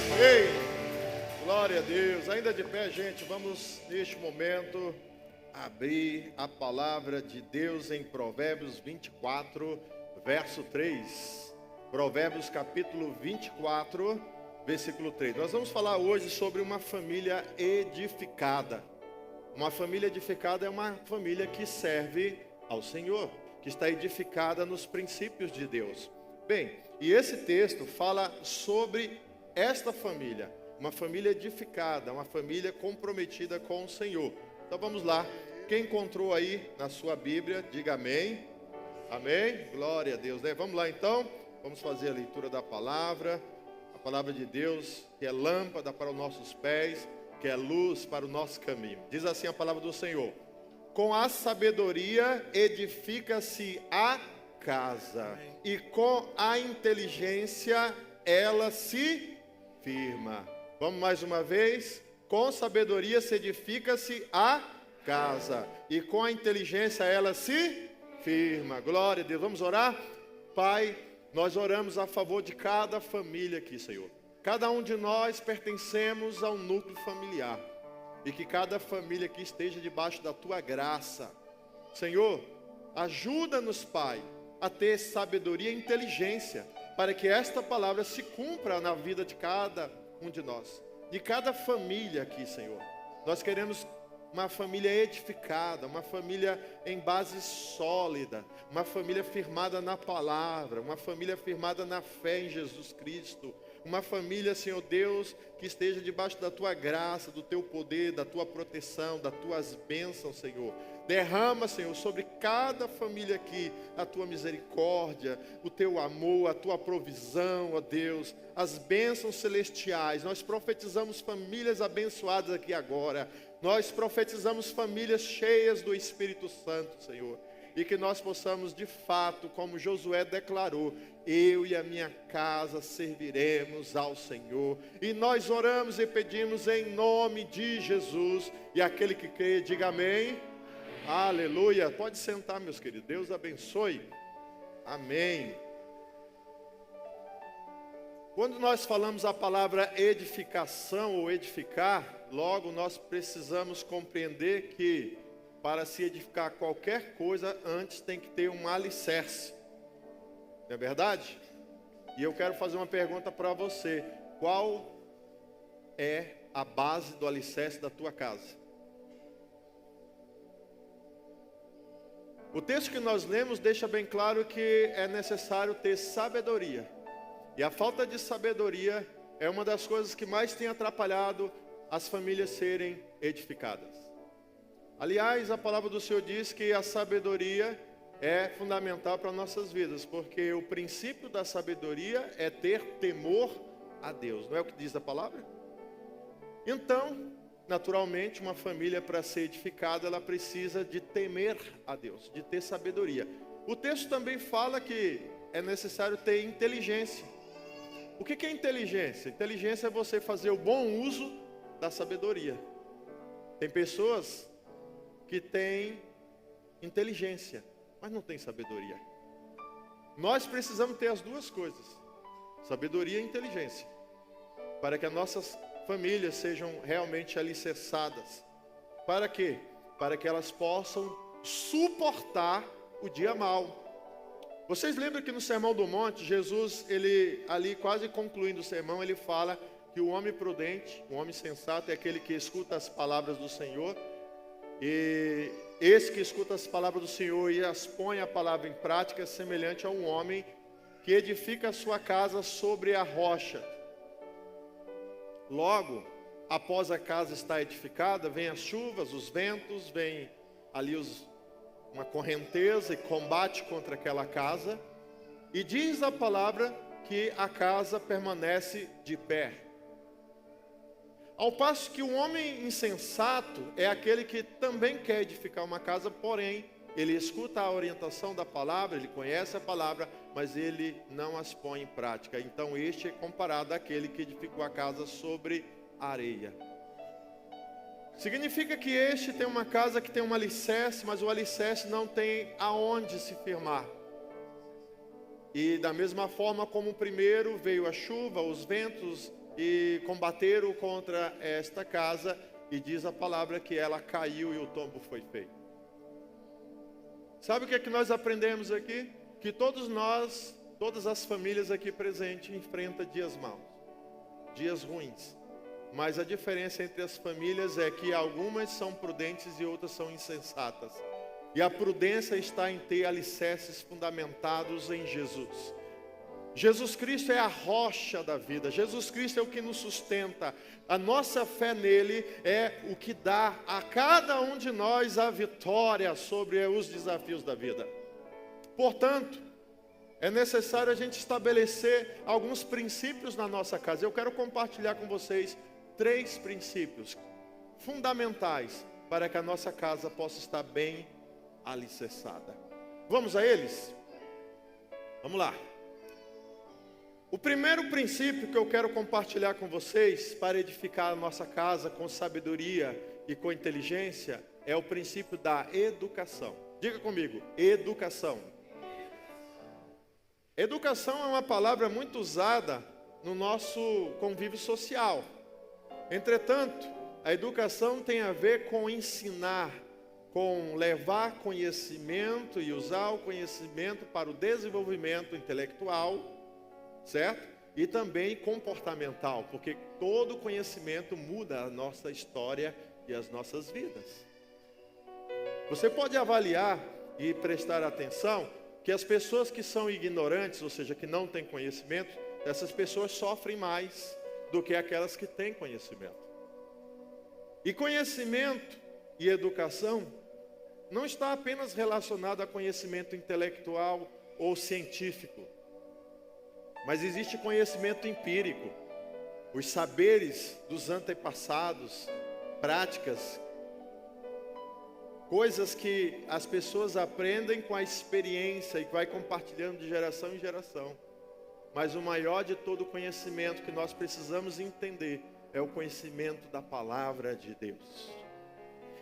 Amém. Glória a Deus. Ainda de pé, gente, vamos neste momento abrir a palavra de Deus em Provérbios 24, verso 3. Provérbios capítulo 24, versículo 3. Nós vamos falar hoje sobre uma família edificada. Uma família edificada é uma família que serve ao Senhor, que está edificada nos princípios de Deus. Bem, e esse texto fala sobre esta família, uma família edificada, uma família comprometida com o Senhor. Então vamos lá, quem encontrou aí na sua Bíblia, diga amém. Amém, glória a Deus, né? Vamos lá então, vamos fazer a leitura da palavra. A palavra de Deus, que é lâmpada para os nossos pés, que é luz para o nosso caminho. Diz assim a palavra do Senhor: com a sabedoria edifica-se a casa, e com a inteligência ela se firma. Vamos mais uma vez. Com sabedoria se edifica-se a casa, e com a inteligência ela se firma. Glória a Deus. Vamos orar? Pai, nós oramos a favor de cada família aqui, Senhor. Cada um de nós pertencemos a um núcleo familiar, e que cada família aqui esteja debaixo da Tua graça. Senhor, ajuda-nos, Pai, a ter sabedoria e inteligência, para que esta palavra se cumpra na vida de cada um de nós, de cada família aqui, Senhor. Nós queremos uma família edificada, uma família em base sólida, uma família firmada na palavra, uma família firmada na fé em Jesus Cristo, uma família, Senhor Deus, que esteja debaixo da Tua graça, do Teu poder, da Tua proteção, das Tuas bênçãos, Senhor. Derrama, Senhor, sobre cada família aqui a Tua misericórdia, o Teu amor, a Tua provisão, ó Deus, as bênçãos celestiais. Nós profetizamos famílias abençoadas aqui agora. Nós profetizamos famílias cheias do Espírito Santo, Senhor. E que nós possamos, de fato, como Josué declarou, eu e a minha casa serviremos ao Senhor. E nós oramos e pedimos em nome de Jesus. E aquele que crê, diga amém. Aleluia. Pode sentar, meus queridos. Deus abençoe. Amém. Quando nós falamos a palavra edificação ou edificar, logo nós precisamos compreender que para se edificar qualquer coisa, antes tem que ter um alicerce. Não é verdade? E eu quero fazer uma pergunta para você. Qual é a base do alicerce da tua casa? O texto que nós lemos deixa bem claro que é necessário ter sabedoria. E a falta de sabedoria é uma das coisas que mais tem atrapalhado as famílias serem edificadas. Aliás, a palavra do Senhor diz que a sabedoria é fundamental para nossas vidas, porque o princípio da sabedoria é ter temor a Deus. Não é o que diz a palavra? Então, naturalmente, uma família para ser edificada, ela precisa de temer a Deus, de ter sabedoria. O texto também fala que é necessário ter inteligência. O que é inteligência? Inteligência é você fazer o bom uso da sabedoria. Tem pessoas que têm inteligência, mas não tem sabedoria. Nós precisamos ter as duas coisas, sabedoria e inteligência, para que as nossas famílias sejam realmente alicerçadas. Para quê? Para que elas possam suportar o dia mau. Vocês lembram que no Sermão do Monte, Jesus, ele ali quase concluindo o sermão, ele fala que o homem prudente, o homem sensato é aquele que escuta as palavras do Senhor. E esse que escuta as palavras do Senhor e as põe a palavra em prática é semelhante a um homem que edifica a sua casa sobre a rocha. Logo, após a casa estar edificada, vem as chuvas, os ventos, vem ali uma correnteza e combate contra aquela casa. E diz a palavra que a casa permanece de pé. Ao passo que o homem insensato é aquele que também quer edificar uma casa, porém, ele escuta a orientação da palavra, ele conhece a palavra, mas ele não as põe em prática. Então este é comparado àquele que edificou a casa sobre areia. Significa que este tem uma casa que tem um alicerce, mas o alicerce não tem aonde se firmar. E da mesma forma como o primeiro veio a chuva, os ventos e combateram contra esta casa, e diz a palavra que ela caiu e o tombo foi feito. Sabe o que é que nós aprendemos aqui? Que todos nós, todas as famílias aqui presentes enfrentam dias maus, dias ruins. Mas a diferença entre as famílias é que algumas são prudentes e outras são insensatas. E a prudência está em ter alicerces fundamentados em Jesus. Jesus Cristo é a rocha da vida. Jesus Cristo é o que nos sustenta. A nossa fé nele é o que dá a cada um de nós a vitória sobre os desafios da vida. Portanto, é necessário a gente estabelecer alguns princípios na nossa casa. Eu quero compartilhar com vocês 3 princípios fundamentais para que a nossa casa possa estar bem alicerçada. Vamos a eles? Vamos lá. O primeiro princípio que eu quero compartilhar com vocês para edificar a nossa casa com sabedoria e com inteligência é o princípio da educação. Diga comigo, educação. Educação é uma palavra muito usada no nosso convívio social. Entretanto, a educação tem a ver com ensinar, com levar conhecimento e usar o conhecimento para o desenvolvimento intelectual, certo? E também comportamental, porque todo conhecimento muda a nossa história e as nossas vidas. Você pode avaliar e prestar atenção que as pessoas que são ignorantes, ou seja, que não têm conhecimento, essas pessoas sofrem mais do que aquelas que têm conhecimento. E conhecimento e educação não está apenas relacionado a conhecimento intelectual ou científico, mas existe conhecimento empírico, os saberes dos antepassados, práticas, coisas que as pessoas aprendem com a experiência e vai compartilhando de geração em geração. Mas o maior de todo conhecimento que nós precisamos entender é o conhecimento da palavra de Deus.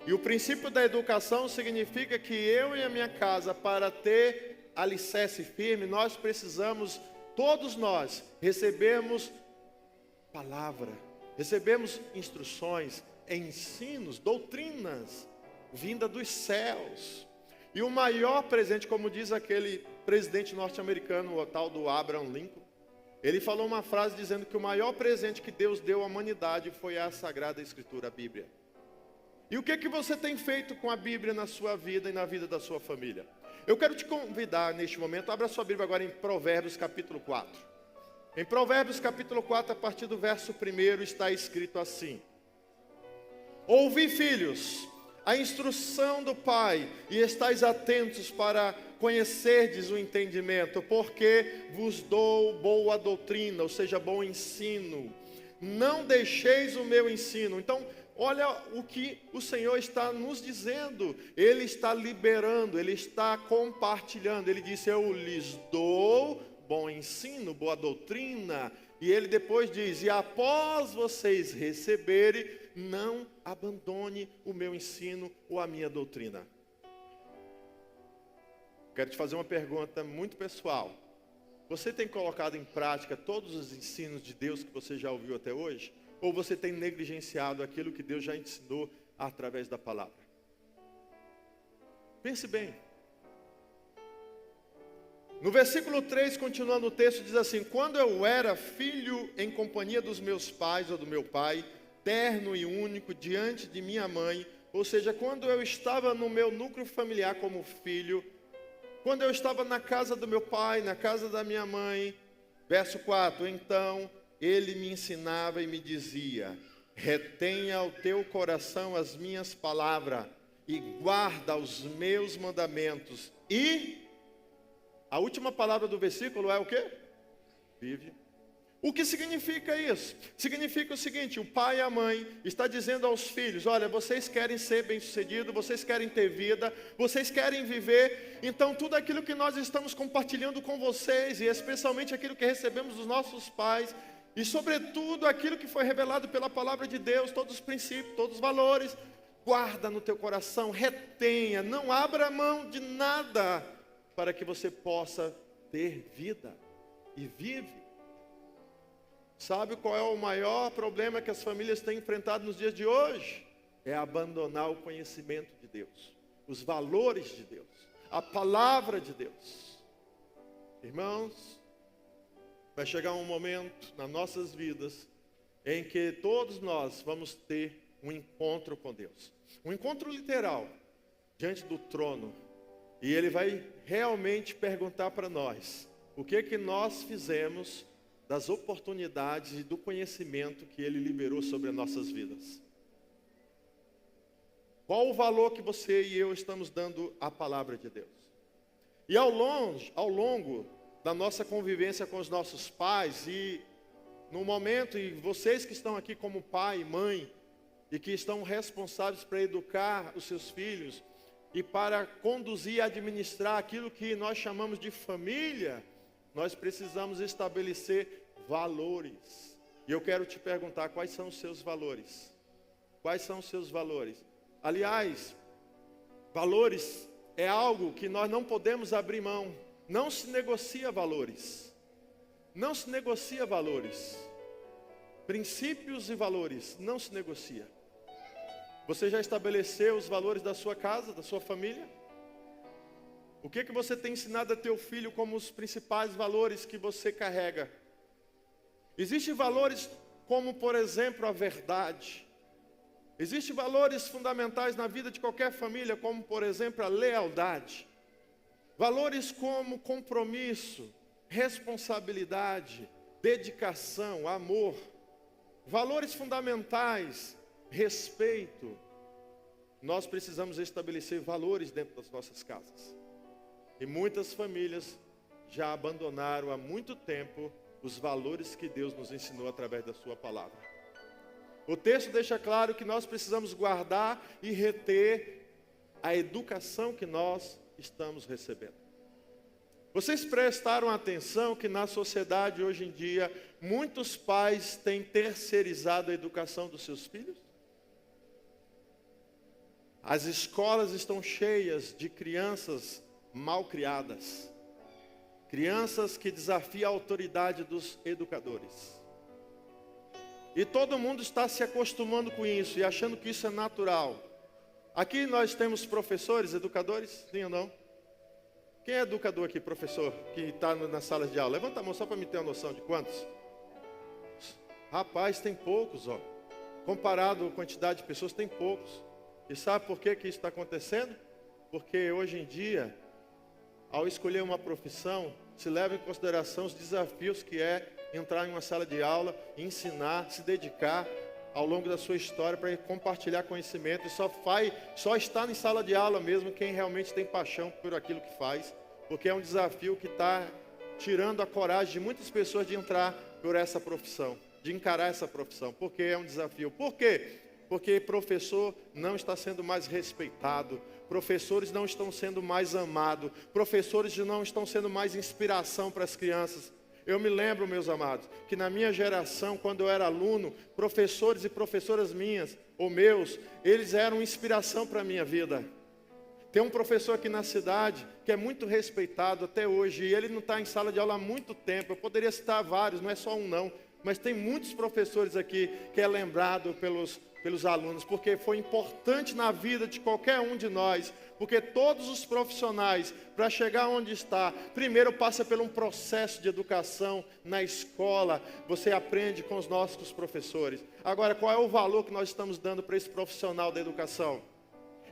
E o princípio da educação significa que eu e a minha casa, para ter alicerce firme, nós precisamos, todos nós, recebemos palavra, recebemos instruções, ensinos, doutrinas, vinda dos céus. E o maior presente, como diz aquele presidente norte-americano, o tal do Abraham Lincoln, ele falou uma frase dizendo que o maior presente que Deus deu à humanidade foi a Sagrada Escritura, a Bíblia. E o que que você tem feito com a Bíblia na sua vida e na vida da sua família? Eu quero te convidar neste momento, abra sua Bíblia agora em Provérbios capítulo 4. Em Provérbios capítulo 4, a partir do verso 1, está escrito assim: Ouvi, filhos, a instrução do Pai, e estais atentos para conhecerdes o entendimento, porque vos dou boa doutrina, ou seja, bom ensino. Não deixeis o meu ensino. Então, olha o que o Senhor está nos dizendo. Ele está liberando, Ele está compartilhando. Ele disse, eu lhes dou bom ensino, boa doutrina. E Ele depois diz, e após vocês receberem, não abandone o meu ensino ou a minha doutrina. Quero te fazer uma pergunta muito pessoal. Você tem colocado em prática todos os ensinos de Deus que você já ouviu até hoje? Ou você tem negligenciado aquilo que Deus já ensinou através da palavra? Pense bem. No versículo 3, continuando o texto, diz assim: quando eu era filho em companhia dos meus pais ou do meu pai, terno e único diante de minha mãe, ou seja, quando eu estava no meu núcleo familiar como filho, quando eu estava na casa do meu pai, na casa da minha mãe, verso 4, então ele me ensinava e me dizia, retenha ao teu coração as minhas palavras e guarda os meus mandamentos. E a última palavra do versículo é o quê? Vive. O que significa isso? Significa o seguinte, o pai e a mãe está dizendo aos filhos, olha, vocês querem ser bem-sucedidos, vocês querem ter vida, vocês querem viver, então tudo aquilo que nós estamos compartilhando com vocês, e especialmente aquilo que recebemos dos nossos pais, e sobretudo aquilo que foi revelado pela palavra de Deus, todos os princípios, todos os valores, guarda no teu coração, retenha, não abra mão de nada, para que você possa ter vida, e vive. Sabe qual é o maior problema que as famílias têm enfrentado nos dias de hoje? É abandonar o conhecimento de Deus, os valores de Deus, a palavra de Deus. Irmãos, vai chegar um momento nas nossas vidas em que todos nós vamos ter um encontro com Deus. Um encontro literal, diante do trono. E Ele vai realmente perguntar para nós o que nós fizemos das oportunidades e do conhecimento que Ele liberou sobre as nossas vidas. Qual o valor que você e eu estamos dando à palavra de Deus? E ao longo da nossa convivência com os nossos pais, e no momento, e vocês que estão aqui como pai e mãe, e que estão responsáveis para educar os seus filhos, e para conduzir e administrar aquilo que nós chamamos de família, nós precisamos estabelecer valores. E eu quero te perguntar, quais são os seus valores? Quais são os seus valores? Aliás, valores é algo que nós não podemos abrir mão. Não se negocia valores. Não se negocia valores. Princípios e valores não se negocia. Você já estabeleceu os valores da sua casa, da sua família? O que você tem ensinado a teu filho como os principais valores que você carrega? Existem valores como, por exemplo, a verdade. Existem valores fundamentais na vida de qualquer família, como, por exemplo, a lealdade. Valores como compromisso, responsabilidade, dedicação, amor. Valores fundamentais, respeito. Nós precisamos estabelecer valores dentro das nossas casas. E muitas famílias já abandonaram há muito tempo os valores que Deus nos ensinou através da sua palavra. O texto deixa claro que nós precisamos guardar e reter a educação que nós estamos recebendo. Vocês prestaram atenção que na sociedade hoje em dia, muitos pais têm terceirizado a educação dos seus filhos? As escolas estão cheias de crianças mal criadas. Crianças que desafiam a autoridade dos educadores. E todo mundo está se acostumando com isso e achando que isso é natural. Aqui nós temos professores, educadores, sim ou não? Quem é educador aqui, professor, que está nas salas de aula? Levanta a mão só para me ter uma noção de quantos. Rapaz, tem poucos, ó. Comparado à quantidade de pessoas, tem poucos. E sabe por que isso está acontecendo? Porque hoje em dia, ao escolher uma profissão, se leva em consideração os desafios que é entrar em uma sala de aula, ensinar, se dedicar ao longo da sua história para compartilhar conhecimento. E só está em sala de aula mesmo quem realmente tem paixão por aquilo que faz, porque é um desafio que está tirando a coragem de muitas pessoas de entrar por essa profissão, de encarar essa profissão, porque é um desafio. Por quê? Porque professor não está sendo mais respeitado, professores não estão sendo mais amados, professores não estão sendo mais inspiração para as crianças. Eu me lembro, meus amados, que na minha geração, quando eu era aluno, professores e professoras minhas, ou meus, eles eram inspiração para a minha vida. Tem um professor aqui na cidade que é muito respeitado até hoje, e ele não está em sala de aula há muito tempo. Eu poderia citar vários, não é só um não, mas tem muitos professores aqui que é lembrado pelos alunos, porque foi importante na vida de qualquer um de nós, porque todos os profissionais, para chegar onde está, primeiro passa por um processo de educação na escola, você aprende com os nossos professores. Agora, qual é o valor que nós estamos dando para esse profissional da educação?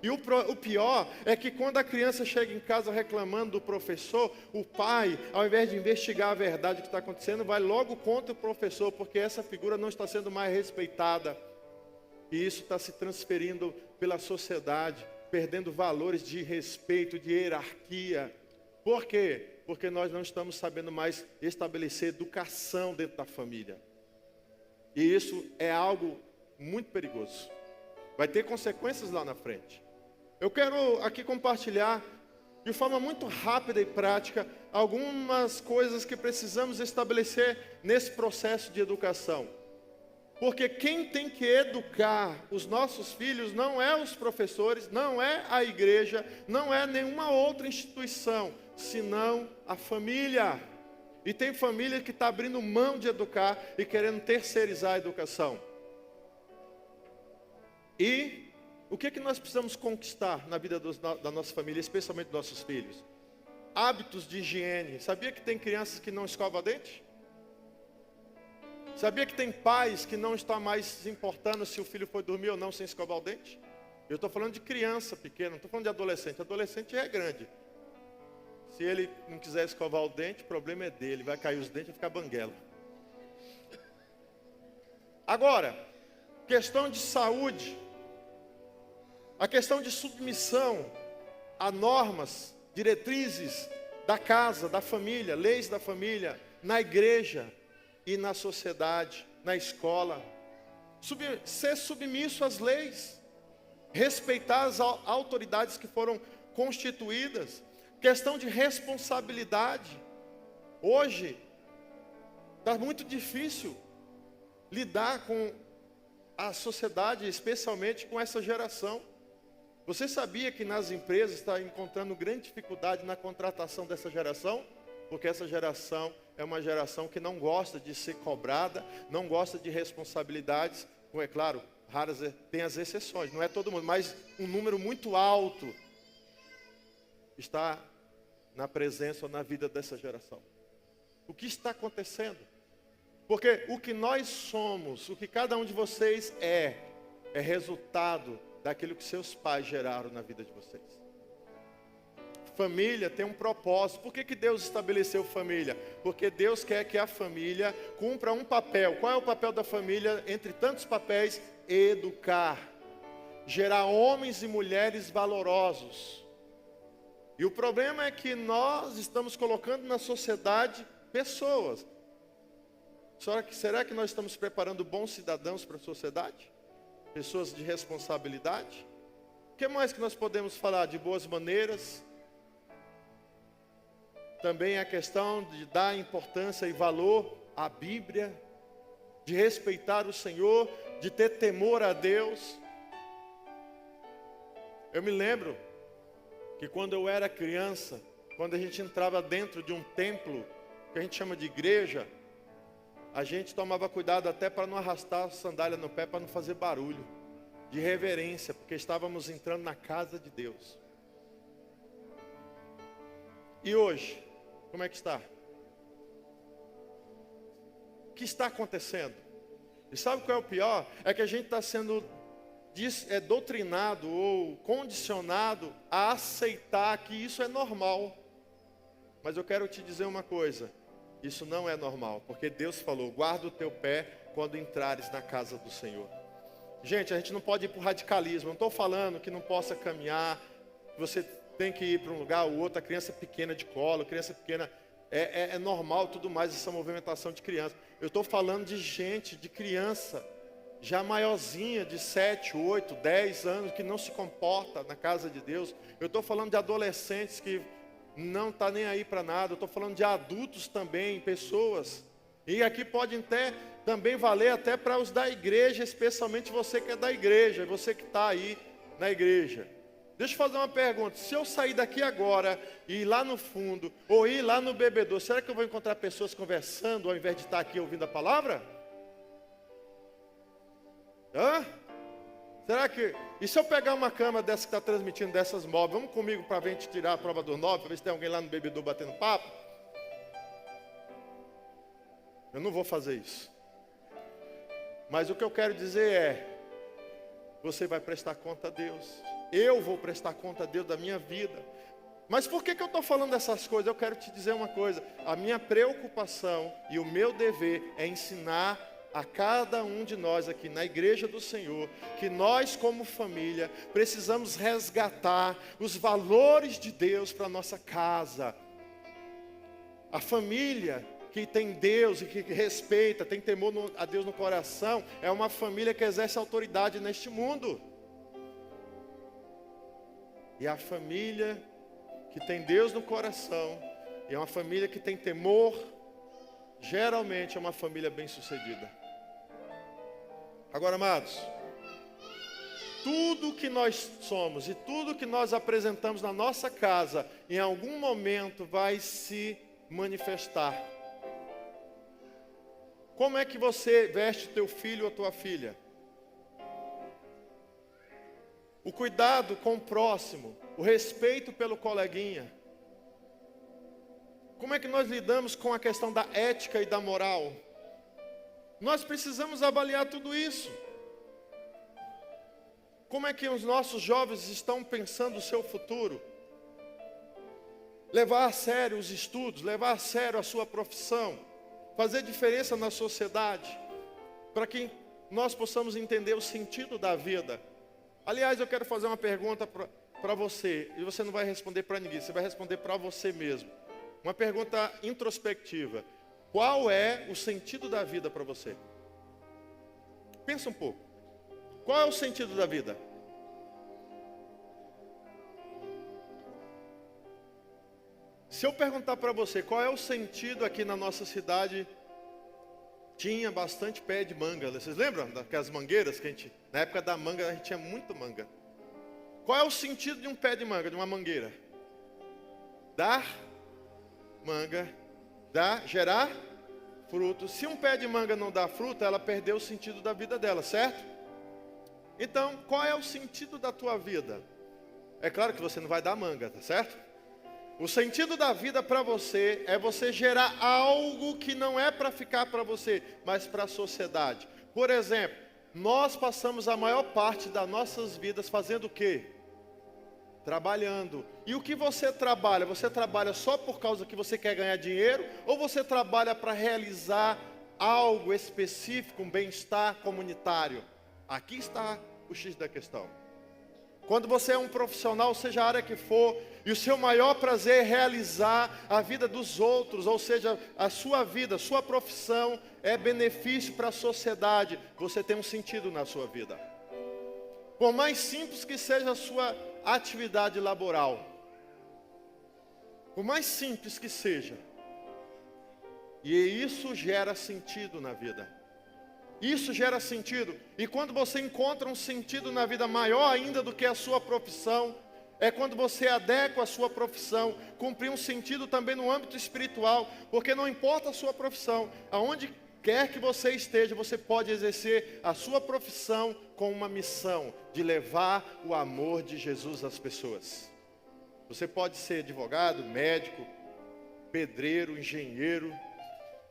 E o pior é que quando a criança chega em casa reclamando do professor, o pai, ao invés de investigar a verdade que está acontecendo, vai logo contra o professor, porque essa figura não está sendo mais respeitada. E isso está se transferindo pela sociedade, perdendo valores de respeito, de hierarquia. Por quê? Porque nós não estamos sabendo mais estabelecer educação dentro da família. E isso é algo muito perigoso. Vai ter consequências lá na frente. Eu quero aqui compartilhar, de forma muito rápida e prática, algumas coisas que precisamos estabelecer nesse processo de educação. Porque quem tem que educar os nossos filhos não é os professores, não é a igreja, não é nenhuma outra instituição, senão a família. E tem família que está abrindo mão de educar e querendo terceirizar a educação. E o que nós precisamos conquistar na vida da nossa família, especialmente dos nossos filhos? Hábitos de higiene. Sabia que tem crianças que não escovam dente? Sabia que tem pais que não estão mais se importando se o filho foi dormir ou não sem escovar o dente? Eu estou falando de criança pequena, não estou falando de adolescente. Adolescente já é grande. Se ele não quiser escovar o dente, o problema é dele. Vai cair os dentes e vai ficar banguela. Agora, questão de saúde. A questão de submissão a normas, diretrizes da casa, da família, leis da família, na igreja e na sociedade, na escola. Ser submisso às leis. Respeitar as autoridades que foram constituídas. Questão de responsabilidade. Hoje, está muito difícil lidar com a sociedade, especialmente com essa geração. Você sabia que nas empresas está encontrando grande dificuldade na contratação dessa geração? Porque essa geração é uma geração que não gosta de ser cobrada, não gosta de responsabilidades. É claro, raras tem as exceções, não é todo mundo, mas um número muito alto está na presença ou na vida dessa geração. O que está acontecendo? Porque o que nós somos, o que cada um de vocês é resultado daquilo que seus pais geraram na vida de vocês. Família tem um propósito. Por que Deus estabeleceu família? Porque Deus quer que a família cumpra um papel. Qual é o papel da família? Entre tantos papéis, educar. Gerar homens e mulheres valorosos. E o problema é que nós estamos colocando na sociedade pessoas. Será que nós estamos preparando bons cidadãos para a sociedade? Pessoas de responsabilidade? O que mais que nós podemos falar? De boas maneiras. Também a questão de dar importância e valor à Bíblia. De respeitar o Senhor. De ter temor a Deus. Eu me lembro que quando eu era criança, quando a gente entrava dentro de um templo, que a gente chama de igreja, a gente tomava cuidado até para não arrastar a sandália no pé, para não fazer barulho, de reverência, porque estávamos entrando na casa de Deus. E hoje, como é que está? O que está acontecendo? E sabe qual é o pior? É que a gente está sendo doutrinado ou condicionado a aceitar que isso é normal. Mas eu quero te dizer uma coisa, isso não é normal, porque Deus falou, guarda o teu pé quando entrares na casa do Senhor. Gente, a gente não pode ir para o radicalismo, não estou falando que não possa caminhar, que você tem que ir para um lugar ou outro, a criança pequena de colo, criança pequena, é normal tudo mais, essa movimentação de criança. Eu estou falando de gente, de criança, já maiorzinha, de 7, 8, 10 anos, que não se comporta na casa de Deus. Eu estou falando de adolescentes que não está nem aí para nada. Eu estou falando de adultos também, pessoas. E aqui pode também valer até para os da igreja, especialmente você que é da igreja, você que está aí na igreja. Deixa eu fazer uma pergunta. Se eu sair daqui agora e ir lá no fundo, ou ir lá no bebedouro, será que eu vou encontrar pessoas conversando ao invés de estar aqui ouvindo a palavra? Hã? Será que... E se eu pegar uma câmera dessa que está transmitindo dessas móveis, vamos comigo para a gente tirar a prova do 9, para ver se tem alguém lá no bebedouro batendo papo? Eu não vou fazer isso. Mas o que eu quero dizer é, você vai prestar conta a Deus. Eu vou prestar conta a Deus da minha vida. Mas por que eu estou falando dessas coisas? Eu quero te dizer uma coisa. A minha preocupação e o meu dever é ensinar a cada um de nós aqui na igreja do Senhor, que nós como família precisamos resgatar os valores de Deus para a nossa casa. A família que tem Deus e que respeita, tem temor a Deus no coração, é uma família que exerce autoridade neste mundo. E a família que tem Deus no coração, e é uma família que tem temor, geralmente é uma família bem-sucedida. Agora, amados, tudo que nós somos e tudo que nós apresentamos na nossa casa, em algum momento vai se manifestar Como é que você veste teu filho ou tua filha? O cuidado com o próximo, o respeito pelo coleguinha. Como é que nós lidamos com a questão da ética e da moral? Nós precisamos avaliar tudo isso. Como é que os nossos jovens estão pensando o seu futuro? Levar a sério os estudos, levar a sério a sua profissão, fazer diferença na sociedade, para que nós possamos entender o sentido da vida. Aliás, eu quero fazer uma pergunta para você, e você não vai responder para ninguém, você vai responder para você mesmo. Uma pergunta introspectiva. Qual é o sentido da vida para você? Pensa um pouco. Qual é o sentido da vida? Se eu perguntar para você qual é o sentido aqui na nossa cidade, tinha bastante pé de manga. Vocês lembram daquelas mangueiras que a gente, na época da manga, a gente tinha muito manga. Qual é o sentido de um pé de manga, de uma mangueira? Dar manga, gerar fruto. Se um pé de manga não dá fruta, ela perdeu o sentido da vida dela, certo? Então, qual é o sentido da tua vida? É claro que você não vai dar manga, tá certo? O sentido da vida para você é você gerar algo que não é para ficar para você, mas para a sociedade. Por exemplo, nós passamos a maior parte das nossas vidas fazendo o quê? Trabalhando. E o que você trabalha? Você trabalha só por causa que você quer ganhar dinheiro? Ou você trabalha para realizar algo específico, um bem-estar comunitário? Aqui está o X da questão. Quando você é um profissional, seja a área que for, e o seu maior prazer é realizar a vida dos outros, ou seja, a sua vida, a sua profissão é benefício para a sociedade, você tem um sentido na sua vida. Por mais simples que seja a sua atividade laboral, por mais simples que seja, e isso gera sentido na vida. Isso gera sentido. E quando você encontra um sentido na vida maior ainda do que a sua profissão, é quando você adequa a sua profissão, cumprir um sentido também no âmbito espiritual, porque não importa a sua profissão, aonde quer que você esteja, você pode exercer a sua profissão com uma missão de levar o amor de Jesus às pessoas. Você pode ser advogado, médico, pedreiro, engenheiro.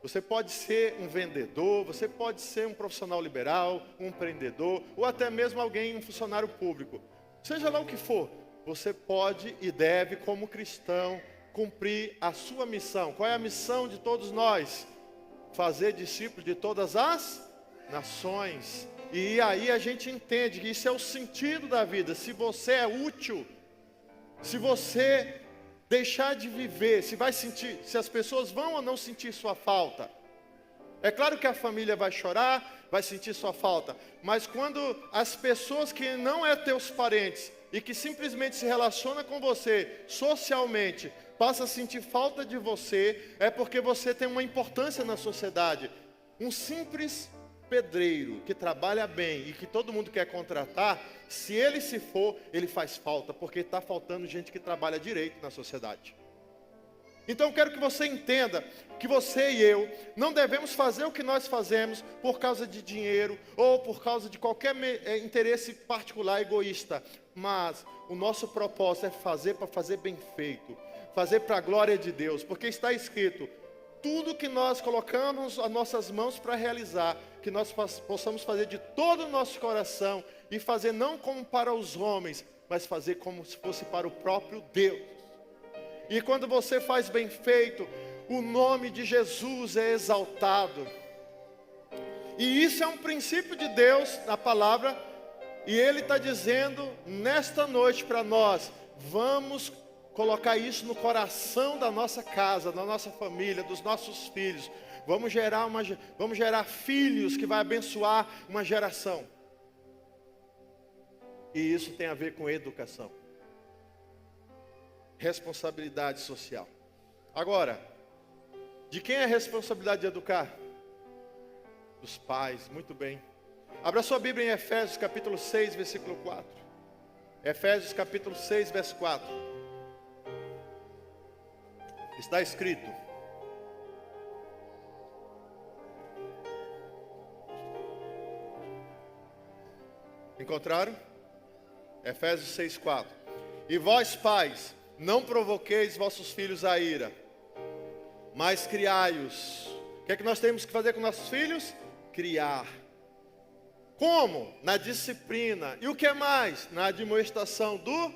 Você pode ser um vendedor, você pode ser um profissional liberal, um empreendedor, ou até mesmo alguém, um funcionário público. Seja lá o que for, você pode e deve, como cristão, cumprir a sua missão. Qual é a missão de todos nós? Fazer discípulos de todas as nações. E aí a gente entende que isso é o sentido da vida. Se você é útil, se você deixar de viver, se vai sentir, se as pessoas vão ou não sentir sua falta. É claro que a família vai chorar, vai sentir sua falta, mas quando as pessoas que não é teus parentes e que simplesmente se relaciona com você socialmente, passa a sentir falta de você, é porque você tem uma importância na sociedade. Um simples pedreiro que trabalha bem e que todo mundo quer contratar, se ele se for, ele faz falta, porque está faltando gente que trabalha direito na sociedade. Então eu quero que você entenda que você e eu não devemos fazer o que nós fazemos por causa de dinheiro ou por causa de qualquer interesse particular egoísta, mas o nosso propósito é fazer para fazer bem feito, fazer para a glória de Deus, porque está escrito: tudo que nós colocamos as nossas mãos para realizar, que nós possamos fazer de todo o nosso coração e fazer não como para os homens, mas fazer como se fosse para o próprio Deus. E quando você faz bem feito, o nome de Jesus é exaltado. E isso é um princípio de Deus na palavra, e Ele está dizendo nesta noite para nós: vamos colocar isso no coração da nossa casa, da nossa família, dos nossos filhos. Vamos gerar filhos que vai abençoar uma geração. E isso tem a ver com educação, responsabilidade social. Agora, de quem é a responsabilidade de educar? Dos pais, muito bem. Abra sua Bíblia em Efésios capítulo 6, versículo 4. Efésios capítulo 6, verso 4. Está escrito: Encontraram? Efésios 6:4. E vós, pais, não provoqueis vossos filhos a ira, mas criai-os. O que é que nós temos que fazer com nossos filhos? Criar. Como? Na disciplina. E o que mais? Na admoestação do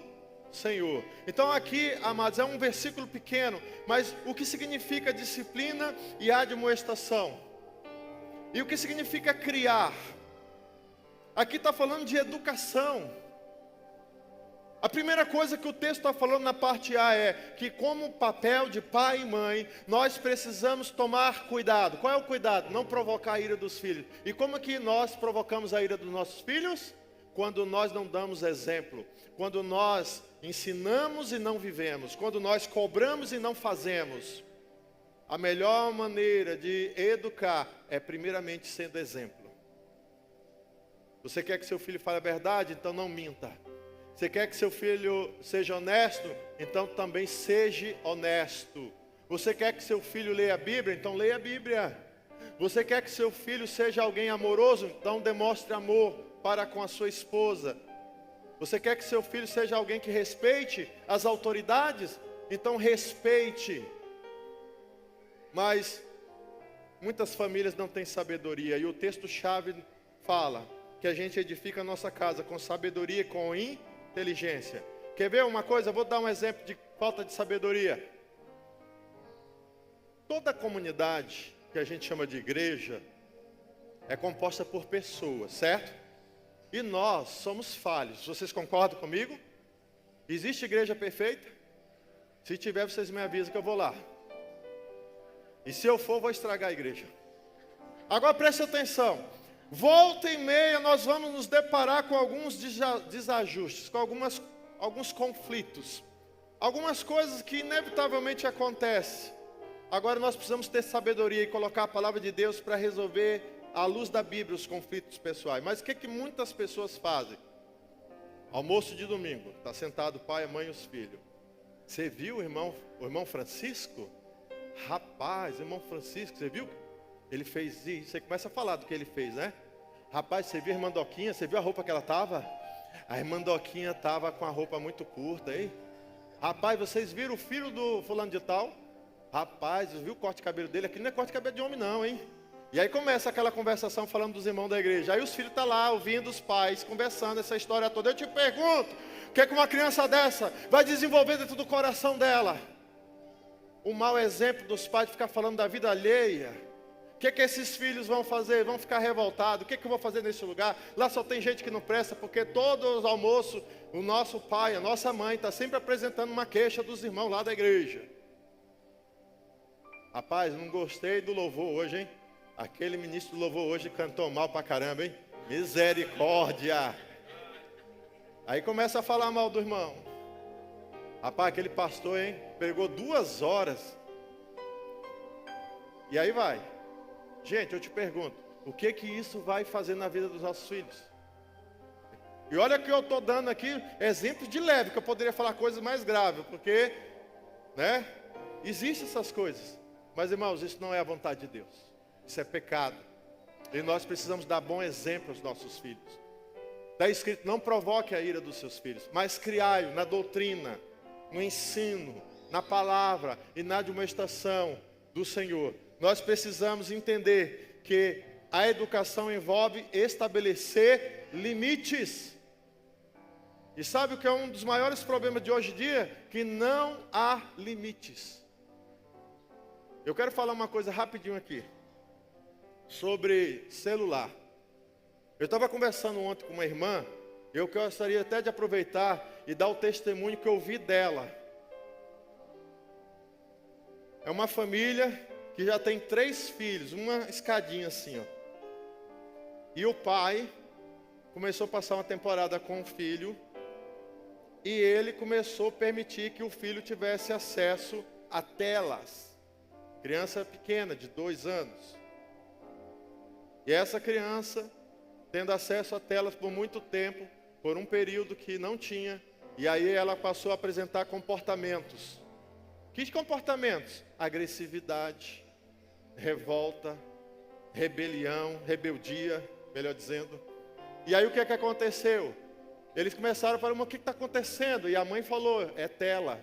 Senhor. Então aqui, amados, é um versículo pequeno, mas o que significa disciplina e admoestação? E o que significa criar? Aqui está falando de educação. A primeira coisa que o texto está falando na parte A é que, como papel de pai e mãe, nós precisamos tomar cuidado. Qual é o cuidado? Não provocar a ira dos filhos. E como que nós provocamos a ira dos nossos filhos? Quando nós não damos exemplo, quando nós ensinamos e não vivemos, quando nós cobramos e não fazemos. A melhor maneira de educar é primeiramente sendo exemplo. Você quer que seu filho fale a verdade? Então não minta. Você quer que seu filho seja honesto? Então também seja honesto. Você quer que seu filho leia a Bíblia? Então leia a Bíblia. Você quer que seu filho seja alguém amoroso? Então demonstre amor para com a sua esposa. Você quer que seu filho seja alguém que respeite as autoridades? Então respeite. Mas muitas famílias não têm sabedoria. E o texto-chave fala que a gente edifica a nossa casa com sabedoria e com inteligência. Quer ver uma coisa? Eu vou dar um exemplo de falta de sabedoria. Toda a comunidade que a gente chama de igreja é composta por pessoas, certo? E nós somos falhos. Vocês concordam comigo? Existe igreja perfeita? Se tiver, vocês me avisam que eu vou lá. E se eu for, vou estragar a igreja. Agora preste atenção. Volta e meia nós vamos nos deparar com alguns desajustes, com alguns conflitos. Algumas coisas que inevitavelmente acontecem. Agora nós precisamos ter sabedoria e colocar a palavra de Deus para resolver, à luz da Bíblia, os conflitos pessoais. Mas o que muitas pessoas fazem? Almoço de domingo, está sentado o pai, a mãe e os filhos. Você viu o irmão Francisco? Rapaz, o irmão Francisco, você viu? Ele fez isso. Você começa a falar do que ele fez, né? Rapaz, você viu a irmã Doquinha? Você viu a roupa que ela estava? A irmã Doquinha estava com a roupa muito curta, hein? Rapaz, vocês viram o filho do fulano de tal? Rapaz, viu o corte de cabelo dele? Aqui não é corte de cabelo de homem não, hein? E aí começa aquela conversação falando dos irmãos da igreja. Aí os filhos estão lá ouvindo os pais, conversando essa história toda. Eu te pergunto, o que é que uma criança dessa vai desenvolver dentro do coração dela? O mau exemplo dos pais de ficar falando da vida alheia. O que é que esses filhos vão fazer? Vão ficar revoltados. O que é que eu vou fazer nesse lugar? Lá só tem gente que não presta, porque todos os almoços, o nosso pai, a nossa mãe, está sempre apresentando uma queixa dos irmãos lá da igreja. Rapaz, não gostei do louvor hoje, hein? Aquele ministro do louvor hoje cantou mal pra caramba, hein? Misericórdia! Aí começa a falar mal do irmão. Rapaz, aquele pastor, hein? Pregou 2 horas. E aí vai. Gente, eu te pergunto, o que que isso vai fazer na vida dos nossos filhos? E olha que eu estou dando aqui exemplos de leve, que eu poderia falar coisas mais graves, porque, né? Existem essas coisas. Mas, irmãos, isso não é a vontade de Deus. Isso é pecado. E nós precisamos dar bom exemplo aos nossos filhos. Está escrito, não provoque a ira dos seus filhos, mas criai-o na doutrina, no ensino, na palavra e na admoestação do Senhor. Nós precisamos entender que a educação envolve estabelecer limites. E sabe o que é um dos maiores problemas de hoje em dia? Que não há limites. Eu quero falar uma coisa rapidinho aqui, sobre celular. Eu estava conversando ontem com uma irmã, eu gostaria até de aproveitar e dar o testemunho que eu vi dela. É uma família que já tem 3 filhos, uma escadinha assim, ó. E o pai começou a passar uma temporada com o filho, e ele começou a permitir que o filho tivesse acesso a telas. Criança pequena, de 2 anos. E essa criança, tendo acesso a telas por muito tempo, por um período que não tinha, e aí ela passou a apresentar comportamentos. Que comportamentos? Agressividade, revolta, rebelião, rebeldia, melhor dizendo. E aí o que aconteceu? Eles começaram a falar, mas o que está acontecendo? E a mãe falou, é tela.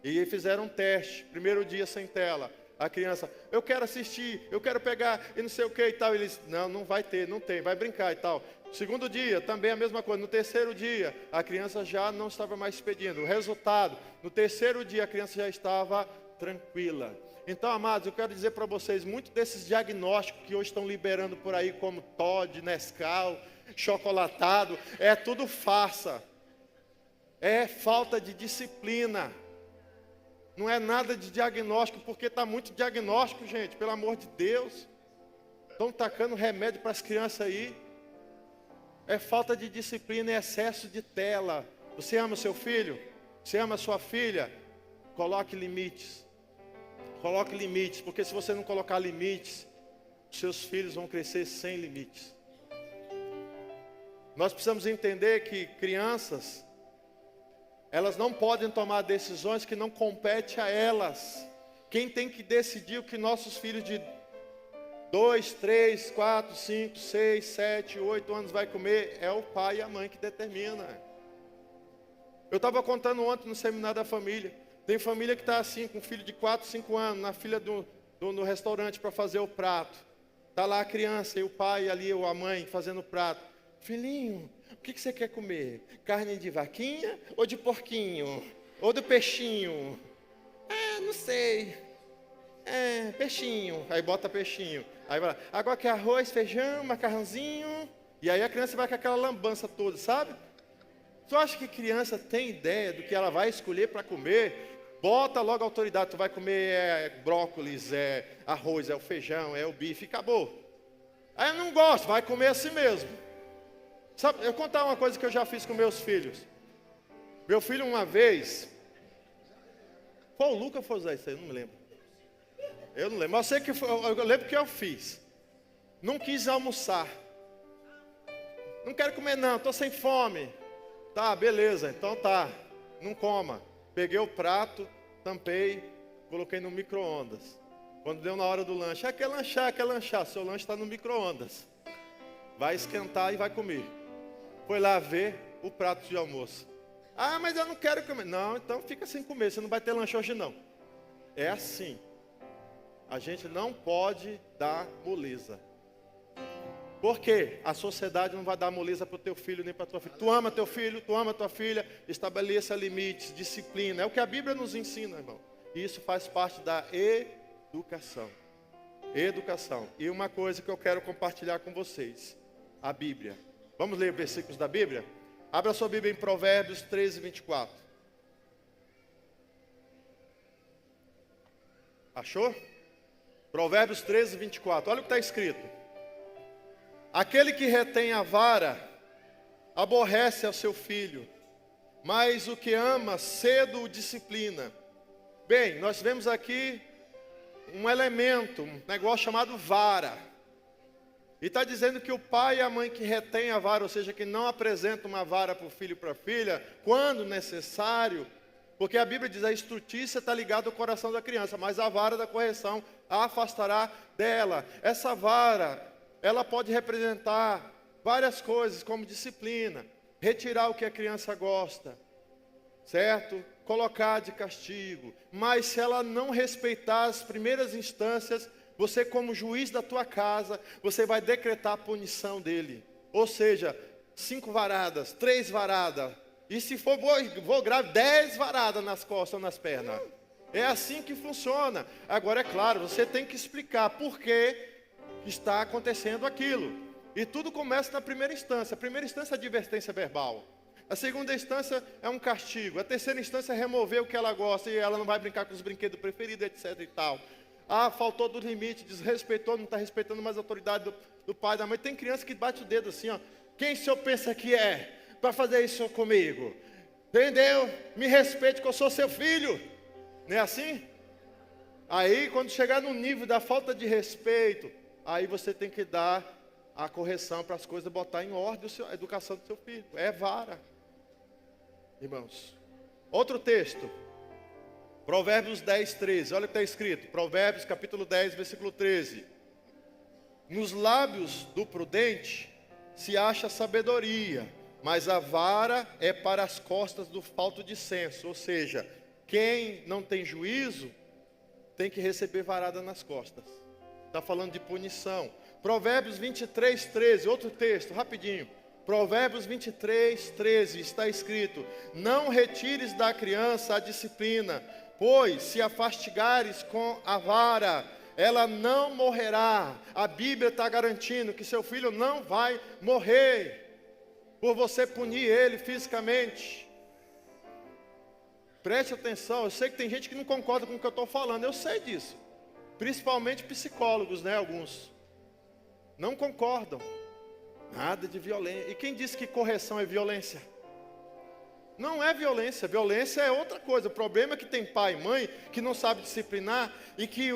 E fizeram um teste, primeiro dia sem tela. A criança, eu quero assistir, eu quero pegar e não sei o que e tal. Eles, não vai ter, não tem, vai brincar e tal. Segundo dia, também a mesma coisa. No terceiro dia, a criança já não estava mais pedindo. O resultado, no terceiro dia, a criança já estava tranquila. Então, amados, eu quero dizer para vocês, muitos desses diagnósticos que hoje estão liberando por aí, como Todd, Nescau, chocolatado, é tudo farsa. É falta de disciplina. Não é nada de diagnóstico, porque está muito diagnóstico, gente, pelo amor de Deus. Estão tacando remédio para as crianças aí. É falta de disciplina e excesso de tela. Você ama seu filho? Você ama sua filha? Coloque limites. Coloque limites, porque se você não colocar limites, seus filhos vão crescer sem limites. Nós precisamos entender que crianças, elas não podem tomar decisões que não competem a elas. Quem tem que decidir o que nossos filhos de 2, 3, 4, 5, 6, 7, 8 anos vai comer é o pai e a mãe que determina. Eu estava contando ontem no seminário da família. Tem família que está assim, com um filho de 4, 5 anos, na fila no restaurante para fazer o prato. Está lá a criança e o pai ali, ou a mãe, fazendo o prato. Filhinho, o que você quer comer? Carne de vaquinha ou de porquinho? Ou do peixinho? Não sei. Peixinho. Aí bota peixinho. Aí vai lá, agora que arroz, feijão, macarrãozinho. E aí a criança vai com aquela lambança toda, sabe? Tu acha que criança tem ideia do que ela vai escolher para comer? Bota logo a autoridade, tu vai comer brócolis, arroz, o feijão, o bife, acabou. Aí eu não gosto, vai comer assim mesmo. Sabe, eu vou contar uma coisa que eu já fiz com meus filhos. Meu filho uma vez, foi o Lucas ou foi o Zé, isso aí, eu não me lembro. Eu não lembro, mas eu sei que eu lembro que eu fiz. Não quis almoçar. Não quero comer não, estou sem fome. Tá, beleza, então tá, não coma. Peguei o prato, tampei, coloquei no micro-ondas. Quando deu na hora do lanche, quer lanchar, seu lanche está no micro-ondas. Vai esquentar e vai comer. Foi lá ver o prato de almoço. Mas eu não quero comer. Não, então fica sem comer, você não vai ter lanche hoje não. É assim. A gente não pode dar moleza. Por quê? A sociedade não vai dar moleza para o teu filho nem para a tua filha. Tu ama teu filho, tu ama tua filha, estabeleça limites, disciplina. É o que a Bíblia nos ensina, irmão. E isso faz parte da educação. Educação. E uma coisa que eu quero compartilhar com vocês. A Bíblia. Vamos ler versículos da Bíblia? Abra sua Bíblia em Provérbios 13, 24. Achou? Provérbios 13, 24. Olha o que está escrito. Aquele que retém a vara, aborrece ao seu filho, mas o que ama, cedo o disciplina. Bem, nós vemos aqui um elemento, um negócio chamado vara. E está dizendo que o pai e a mãe que retém a vara, ou seja, que não apresenta uma vara para o filho e para a filha, quando necessário, porque a Bíblia diz, a estrutícia está ligada ao coração da criança, mas a vara da correção a afastará dela. Essa vara, ela pode representar várias coisas, como disciplina, retirar o que a criança gosta, certo? Colocar de castigo. Mas se ela não respeitar as primeiras instâncias, você como juiz da tua casa, você vai decretar a punição dele. Ou seja, 5 varadas, 3 varadas. E se for vou grave, 10 varadas nas costas ou nas pernas. É assim que funciona. Agora é claro, você tem que explicar por que está acontecendo aquilo. E tudo começa na primeira instância. A primeira instância é a advertência verbal. A segunda instância é um castigo. A terceira instância é remover o que ela gosta e ela não vai brincar com os brinquedos preferidos, etc e tal. Faltou do limite, desrespeitou, não está respeitando mais a autoridade do pai e da mãe. Tem criança que bate o dedo assim, ó. Quem o senhor pensa que é para fazer isso comigo? Entendeu? Me respeite que eu sou seu filho. Não é assim? Aí quando chegar no nível da falta de respeito, aí você tem que dar a correção para as coisas, botar em ordem a educação do seu filho. É vara. Irmãos. Outro texto. Provérbios 10, 13. Olha o que está escrito. Provérbios capítulo 10, versículo 13. Nos lábios do prudente se acha sabedoria, mas a vara é para as costas do falto de senso. Ou seja, quem não tem juízo tem que receber varada nas costas. Está falando de punição. Provérbios 23, 13, outro texto, rapidinho. Provérbios 23, 13, está escrito: não retires da criança a disciplina, pois se a fastigares com a vara, ela não morrerá. A Bíblia está garantindo que seu filho não vai morrer por você punir ele fisicamente. Preste atenção, eu sei que tem gente que não concorda com o que eu estou falando, eu sei disso. Principalmente psicólogos, né, alguns. Não concordam. Nada de violência. E quem disse que correção é violência? Não é violência, violência é outra coisa. O problema é que tem pai e mãe que não sabe disciplinar e que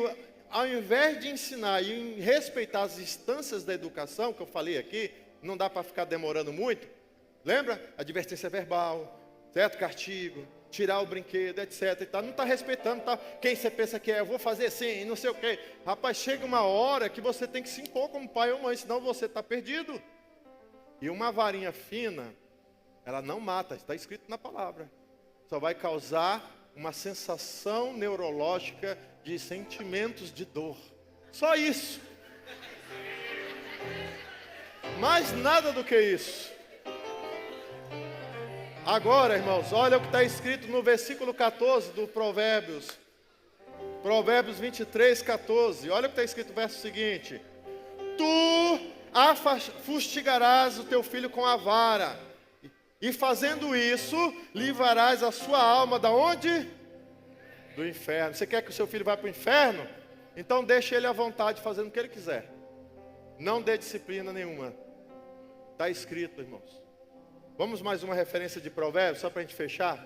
ao invés de ensinar e respeitar as instâncias da educação, que eu falei aqui, não dá para ficar demorando muito. Lembra? Advertência verbal, certo? Castigo, tirar o brinquedo, etc. E tal. Não está respeitando, tá? Quem você pensa que é? Eu vou fazer assim, não sei o quê. Rapaz, chega uma hora que você tem que se impor como pai ou mãe, senão você está perdido. E uma varinha fina, ela não mata, está escrito na palavra. Só vai causar uma sensação neurológica de sentimentos de dor. Só isso. Mais nada do que isso. Agora, irmãos, olha o que está escrito no versículo 14 do Provérbios. Provérbios 23, 14. Olha o que está escrito no verso seguinte: tu fustigarás o teu filho com a vara, e fazendo isso, livrarás a sua alma da onde? Do inferno. Você quer que o seu filho vá para o inferno? Então deixe ele à vontade, fazendo o que ele quiser. Não dê disciplina nenhuma. Está escrito, irmãos. Vamos mais uma referência de Provérbios, só para a gente fechar.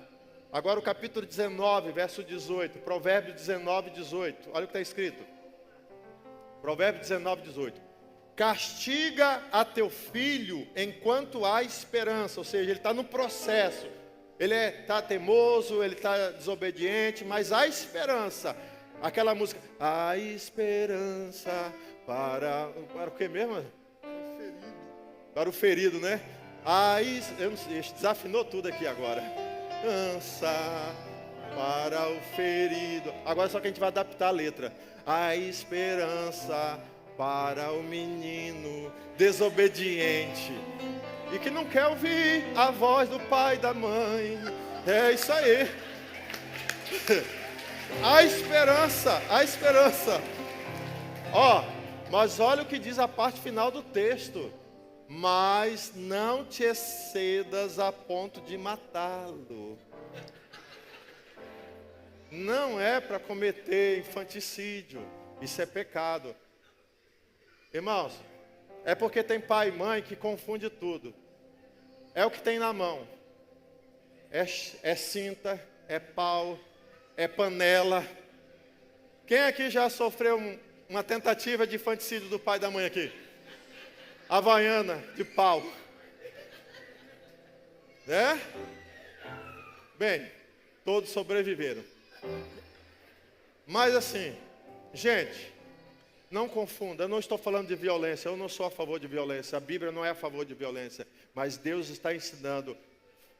Agora o capítulo 19, verso 18. Provérbios 19, 18. Olha o que está escrito. Provérbios 19, 18. Castiga a teu filho enquanto há esperança. Ou seja, ele está no processo. Ele está teimoso, ele está desobediente, mas há esperança. Aquela música, há esperança para o que mesmo? Para o ferido, né? Eu não sei, desafinou tudo aqui agora. Esperança para o ferido. Agora só que a gente vai adaptar a letra. A esperança para o menino desobediente e que não quer ouvir a voz do pai e da mãe. É isso aí. A esperança, a esperança. Ó, mas olha o que diz a parte final do texto. Mas não te excedas a ponto de matá-lo. Não é para cometer infanticídio. Isso é pecado. Irmãos, é porque tem pai e mãe que confunde tudo. É o que tem na mão. É cinta, é pau, é panela. Quem aqui já sofreu uma tentativa de infanticídio do pai e da mãe aqui? Havaiana de pau. Né? Bem, todos sobreviveram. Mas assim, gente, não confunda, eu não estou falando de violência, eu não sou a favor de violência, a Bíblia não é a favor de violência, mas Deus está ensinando,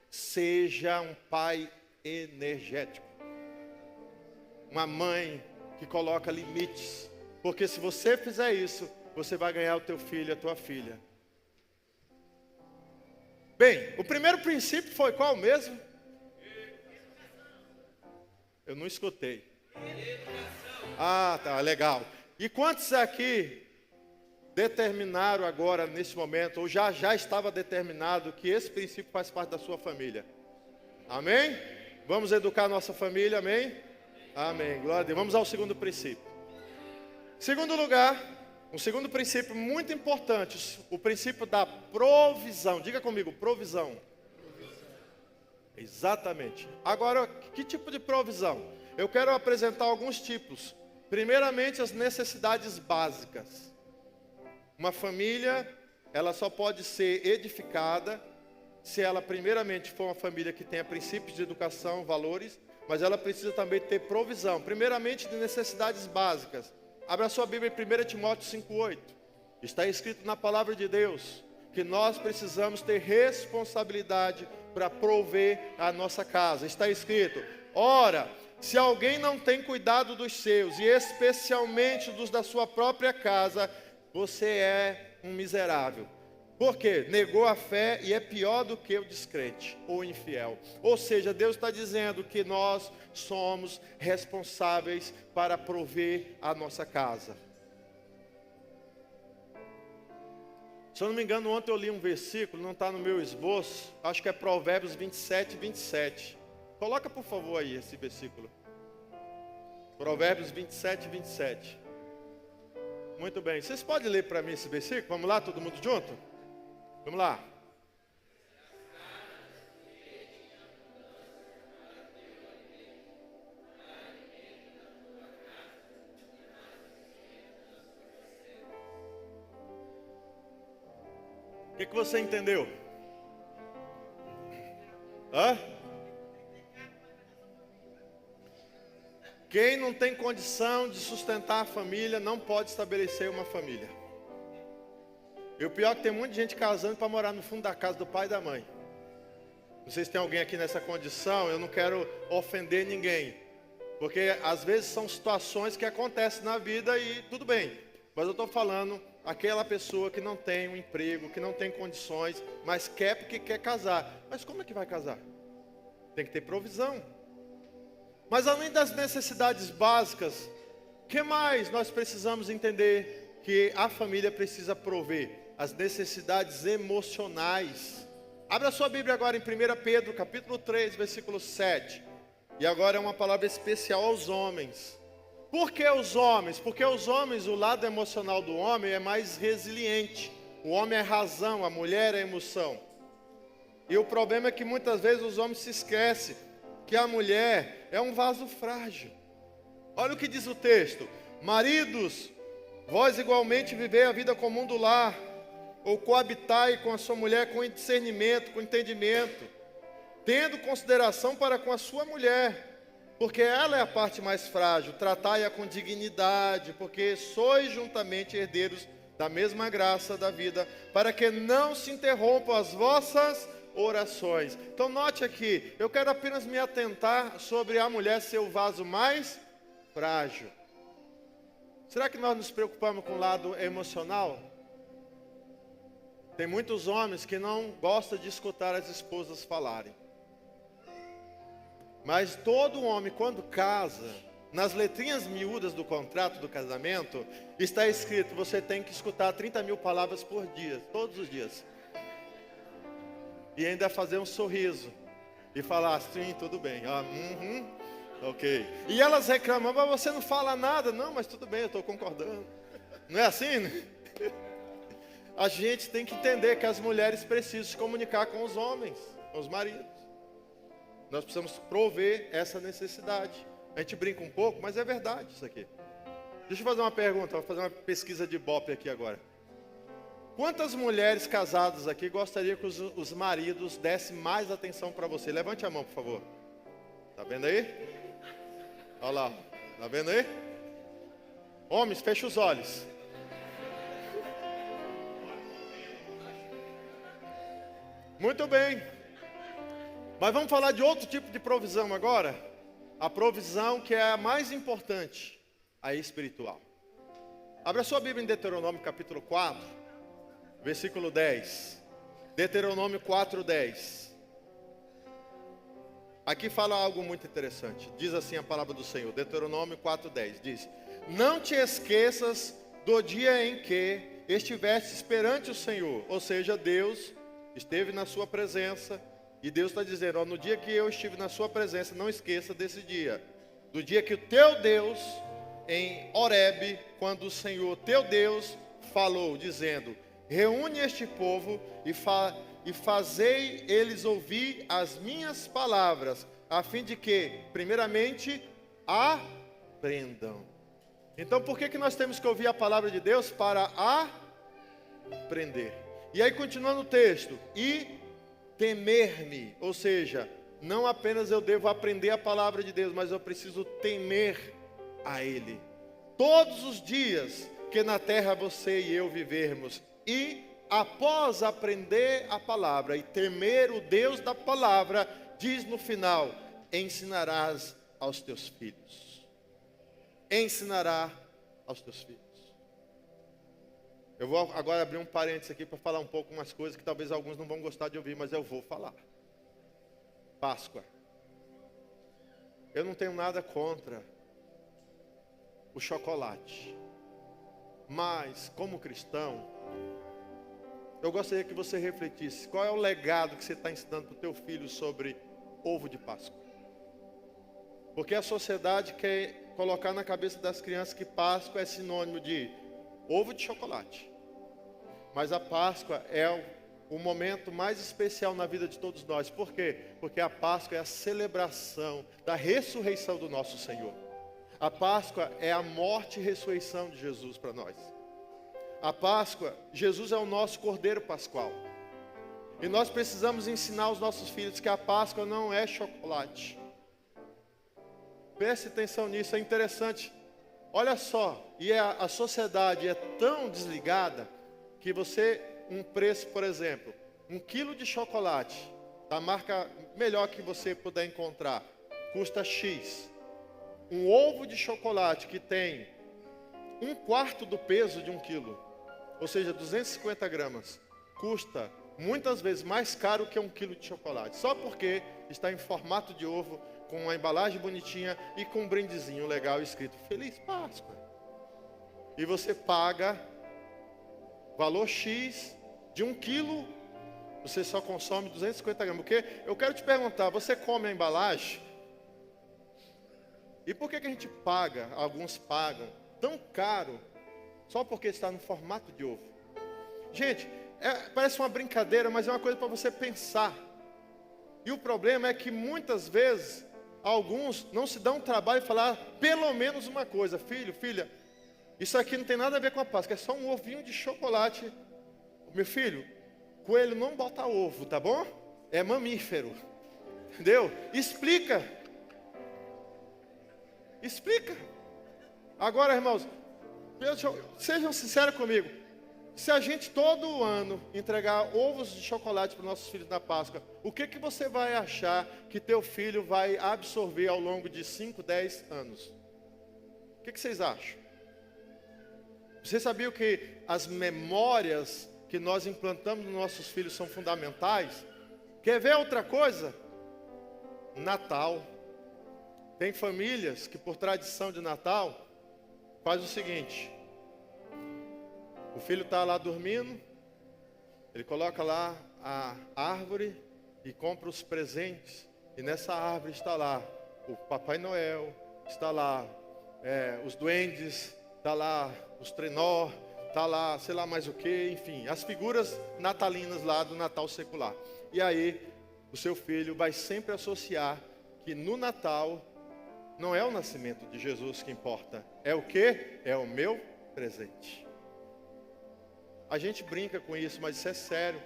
seja um pai energético, uma mãe que coloca limites, porque se você fizer isso, você vai ganhar o teu filho e a tua filha. Bem, o primeiro princípio foi qual mesmo? Eu não escutei. Ah, tá, legal. E quantos aqui determinaram agora, nesse momento, ou já estava determinado que esse princípio faz parte da sua família? Amém? Vamos educar a nossa família, amém? Amém, glória a Deus. Vamos ao segundo princípio. Segundo lugar, um segundo princípio muito importante, o princípio da provisão. Diga comigo, provisão. Exatamente. Agora, que tipo de provisão? Eu quero apresentar alguns tipos. Primeiramente, as necessidades básicas. Uma família, ela só pode ser edificada se ela primeiramente for uma família que tenha princípios de educação, valores, mas ela precisa também ter provisão. Primeiramente, de necessidades básicas. Abra sua Bíblia em 1 Timóteo 5,8. Está escrito na palavra de Deus: que nós precisamos ter responsabilidade para prover a nossa casa. Está escrito: ora, se alguém não tem cuidado dos seus, e especialmente dos da sua própria casa, você é um miserável. Por quê? Negou a fé e é pior do que o descrente ou infiel. Ou seja, Deus está dizendo que nós somos responsáveis para prover a nossa casa. Se eu não me engano, ontem eu li um versículo, não está no meu esboço, acho que é Provérbios 27, 27. Coloca por favor aí esse versículo. Provérbios 27, 27. Muito bem, vocês podem ler para mim esse versículo? Vamos lá, todo mundo junto? Vamos lá. O que você entendeu? Hã? Quem não tem condição de sustentar a família não pode estabelecer uma família. E o pior é que tem muita gente casando para morar no fundo da casa do pai e da mãe. Não sei se tem alguém aqui nessa condição, eu não quero ofender ninguém. Porque às vezes são situações que acontecem na vida e tudo bem. Mas eu estou falando aquela pessoa que não tem um emprego, que não tem condições, mas quer porque quer casar. Mas como é que vai casar? Tem que ter provisão. Mas além das necessidades básicas, o que mais nós precisamos entender que a família precisa prover? As necessidades emocionais. Abra sua Bíblia agora em 1 Pedro, capítulo 3, versículo 7. E agora é uma palavra especial aos homens. Por que os homens? Porque os homens, o lado emocional do homem é mais resiliente. O homem é razão, a mulher é emoção. E o problema é que muitas vezes os homens se esquecem que a mulher é um vaso frágil. Olha o que diz o texto: maridos, vós igualmente vivei a vida comum do lar, ou coabitai com a sua mulher com discernimento, com entendimento, tendo consideração para com a sua mulher, porque ela é a parte mais frágil. Tratai-a com dignidade, porque sois juntamente herdeiros da mesma graça da vida, para que não se interrompam as vossas orações. Então note aqui, eu quero apenas me atentar sobre a mulher ser o vaso mais frágil. Será que nós nos preocupamos com o lado emocional? Tem muitos homens que não gostam de escutar as esposas falarem. Mas todo homem, quando casa, nas letrinhas miúdas do contrato do casamento, está escrito: você tem que escutar 30 mil palavras por dia, todos os dias. E ainda fazer um sorriso e falar: sim, tudo bem. Ok. E elas reclamam: mas você não fala nada. Não, mas tudo bem, eu estou concordando. Não é assim, né? A gente tem que entender que as mulheres precisam se comunicar com os homens, com os maridos. Nós precisamos prover essa necessidade. A gente brinca um pouco, mas é verdade isso aqui. Deixa eu fazer uma pergunta, vou fazer uma pesquisa de Ibope aqui agora. Quantas mulheres casadas aqui gostariam que os maridos dessem mais atenção para você? Levante a mão, por favor. Tá vendo aí? Olha lá, tá vendo aí? Homens, fecha os olhos. Muito bem. Mas vamos falar de outro tipo de provisão agora. A provisão que é a mais importante, a espiritual. Abra sua Bíblia em Deuteronômio capítulo 4, versículo 10. Deuteronômio 4, 10. Aqui fala algo muito interessante. Diz assim a palavra do Senhor. Deuteronômio 4, 10. Diz: não te esqueças do dia em que estiveste perante o Senhor. Ou seja, Deus esteve na sua presença. E Deus está dizendo: no dia que eu estive na sua presença, não esqueça desse dia. Do dia que o teu Deus, em Horebe, quando o Senhor teu Deus falou, dizendo: reúne este povo e fazei eles ouvir as minhas palavras, a fim de que, primeiramente, aprendam. Então, por que nós temos que ouvir a palavra de Deus? Para aprender. E aí, continuando o texto: e temer-me, ou seja, não apenas eu devo aprender a palavra de Deus, mas eu preciso temer a Ele. Todos os dias que na terra você e eu vivermos, e após aprender a palavra e temer o Deus da palavra, diz no final, ensinarás aos teus filhos. Ensinará aos teus filhos. Eu vou agora abrir um parênteses aqui para falar um pouco umas coisas que talvez alguns não vão gostar de ouvir, mas eu vou falar. Páscoa. Eu não tenho nada contra o chocolate. Mas, como cristão, eu gostaria que você refletisse. Qual é o legado que você está ensinando para o teu filho sobre ovo de Páscoa? Porque a sociedade quer colocar na cabeça das crianças que Páscoa é sinônimo de ovo de chocolate. Mas a Páscoa é o momento mais especial na vida de todos nós. Por quê? Porque a Páscoa é a celebração da ressurreição do nosso Senhor. A Páscoa é a morte e ressurreição de Jesus para nós. A Páscoa, Jesus é o nosso Cordeiro Pascual. E nós precisamos ensinar aos nossos filhos que a Páscoa não é chocolate. Preste atenção nisso, é interessante. Olha só, e a sociedade é tão desligada que você, um preço, por exemplo, 1 quilo de chocolate, da marca melhor que você puder encontrar, custa X. Um ovo de chocolate que tem 1/4 do peso de 1 quilo, ou seja, 250 gramas, custa muitas vezes mais caro que 1 quilo de chocolate, só porque está em formato de ovo, com uma embalagem bonitinha e com um brindezinho legal escrito Feliz Páscoa. E você paga valor X de 1 quilo, você só consome 250 gramas. Porque eu quero te perguntar, você come a embalagem? E por que a gente paga, alguns pagam, tão caro, só porque está no formato de ovo? Gente, parece uma brincadeira, mas é uma coisa para você pensar. E o problema é que muitas vezes, alguns não se dão trabalho de falar pelo menos uma coisa. Filho, filha, isso aqui não tem nada a ver com a Páscoa, é só um ovinho de chocolate. Meu filho, coelho não bota ovo, tá bom? É mamífero. Entendeu? Explica. Explica. Agora, irmãos, sejam sinceros comigo. Se a gente todo ano entregar ovos de chocolate para os nossos filhos na Páscoa, o que você vai achar que teu filho vai absorver ao longo de 5, 10 anos? O que vocês acham? Você sabia que as memórias que nós implantamos nos nossos filhos são fundamentais? Quer ver outra coisa? Natal. Tem famílias que por tradição de Natal faz o seguinte: o filho está lá dormindo, ele coloca lá a árvore e compra os presentes. E nessa árvore está lá o Papai Noel, está lá os duendes, está lá os trenó, está lá sei lá mais o que, enfim, as figuras natalinas lá do Natal secular. E aí o seu filho vai sempre associar que no Natal não é o nascimento de Jesus que importa. É o quê? É o meu presente. A gente brinca com isso, mas isso é sério.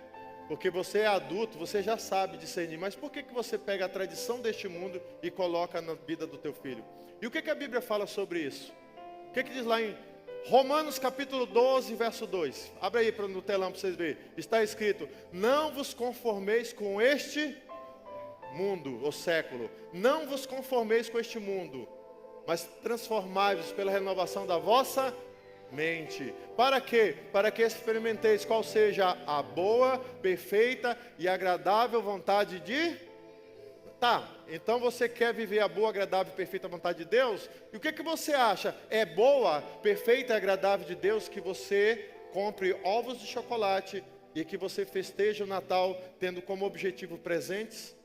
Porque você é adulto, você já sabe discernir. Mas por que você pega a tradição deste mundo e coloca na vida do teu filho? E o que a Bíblia fala sobre isso? O que diz lá em Romanos capítulo 12, verso 2? Abre aí no telão para vocês verem. Está escrito: não vos conformeis com este mundo, ou século. Não vos conformeis com este mundo, mas transformai-vos pela renovação da vossa mente. Para quê? Para que experimenteis qual seja a boa, perfeita e agradável vontade de... Tá, então você quer viver a boa, agradável e perfeita vontade de Deus? E o que você acha? É boa, perfeita e agradável de Deus que você compre ovos de chocolate e que você festeje o Natal tendo como objetivo presentes?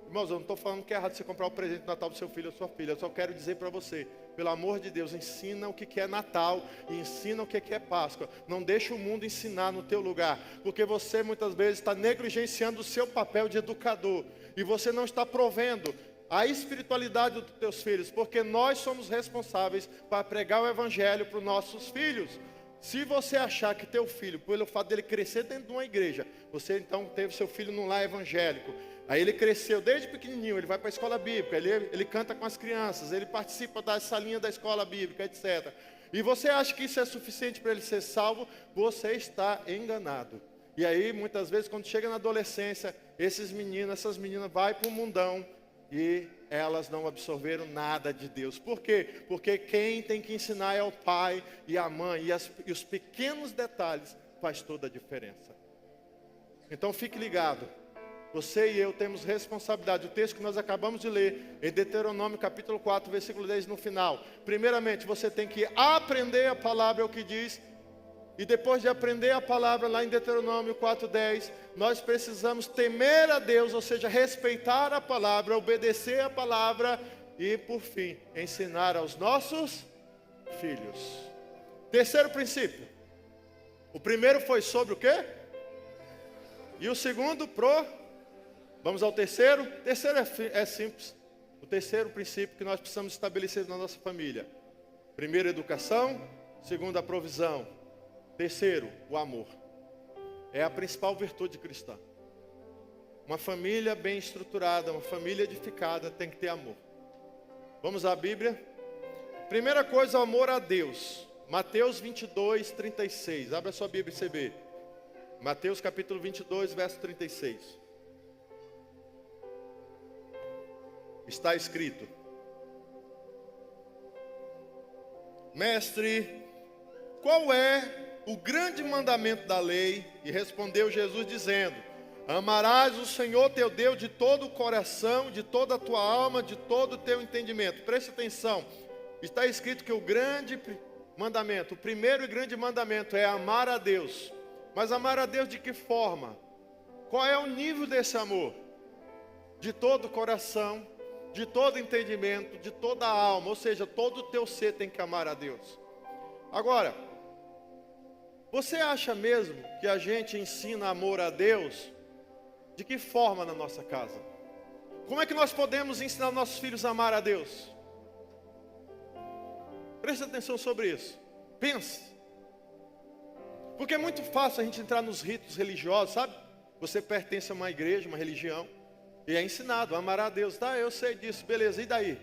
Irmãos, eu não estou falando que é errado você comprar o presente de Natal para o seu filho ou sua filha. Eu só quero dizer para você, pelo amor de Deus, ensina o que é Natal e ensina o que é Páscoa. Não deixa o mundo ensinar no teu lugar, porque você muitas vezes está negligenciando o seu papel de educador. E você não está provendo a espiritualidade dos teus filhos, porque nós somos responsáveis para pregar o Evangelho para os nossos filhos. Se você achar que teu filho, pelo fato dele crescer dentro de uma igreja, você então teve seu filho num lar evangélico, aí ele cresceu desde pequenininho, ele vai para a escola bíblica, ele canta com as crianças, ele participa da salinha da escola bíblica, etc. e você acha que isso é suficiente para ele ser salvo, você está enganado. E aí, muitas vezes, quando chega na adolescência, essas meninas vão para o mundão e elas não absorveram nada de Deus. Por quê? Porque quem tem que ensinar é o pai e a mãe, e os pequenos detalhes faz toda a diferença. Então fique ligado, você e eu temos responsabilidade. O texto que nós acabamos de ler, em Deuteronômio capítulo 4, versículo 10 no final. Primeiramente, você tem que aprender a palavra, é o que diz. E depois de aprender a palavra lá em Deuteronômio 4:10, nós precisamos temer a Deus, ou seja, respeitar a palavra, obedecer a palavra e, por fim, ensinar aos nossos filhos. Terceiro princípio. O primeiro foi sobre o quê? E o segundo, Vamos ao terceiro? O terceiro é simples. O terceiro princípio que nós precisamos estabelecer na nossa família. Primeiro, educação. Segundo, a provisão. Terceiro, o amor. É a principal virtude cristã. Uma família bem estruturada, uma família edificada tem que ter amor. Vamos à Bíblia? Primeira coisa, o amor a Deus. Mateus 22, 36. Abra sua Bíblia e você vê. Mateus capítulo 22, verso 36. Está escrito: Mestre, qual é o grande mandamento da lei? E respondeu Jesus dizendo: amarás o Senhor teu Deus de todo o coração, de toda a tua alma, de todo o teu entendimento. Preste atenção, está escrito que o grande mandamento, o primeiro e grande mandamento é amar a Deus. Mas amar a Deus de que forma? Qual é o nível desse amor? De todo o coração, de todo o entendimento, de toda a alma, ou seja, todo o teu ser tem que amar a Deus. Agora, você acha mesmo que a gente ensina amor a Deus? De que forma na nossa casa? Como é que nós podemos ensinar nossos filhos a amar a Deus? Preste atenção sobre isso. Pense. Porque é muito fácil a gente entrar nos ritos religiosos, sabe? Você pertence a uma igreja, uma religião, e é ensinado a amar a Deus. Tá, eu sei disso, beleza, e daí?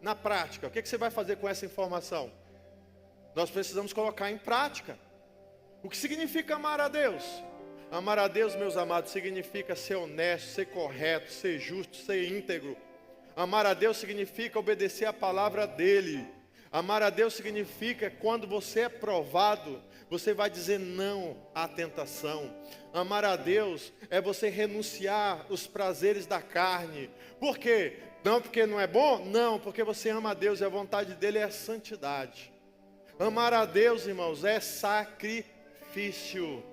Na prática, o que você vai fazer com essa informação? Nós precisamos colocar em prática. O que significa amar a Deus? Amar a Deus, meus amados, significa ser honesto, ser correto, ser justo, ser íntegro. Amar a Deus significa obedecer a palavra dEle. Amar a Deus significa quando você é provado, você vai dizer não à tentação. Amar a Deus é você renunciar os prazeres da carne. Por quê? Não porque não é bom? Não, porque você ama a Deus e a vontade dEle é a santidade. Amar a Deus, irmãos, é sacrifício.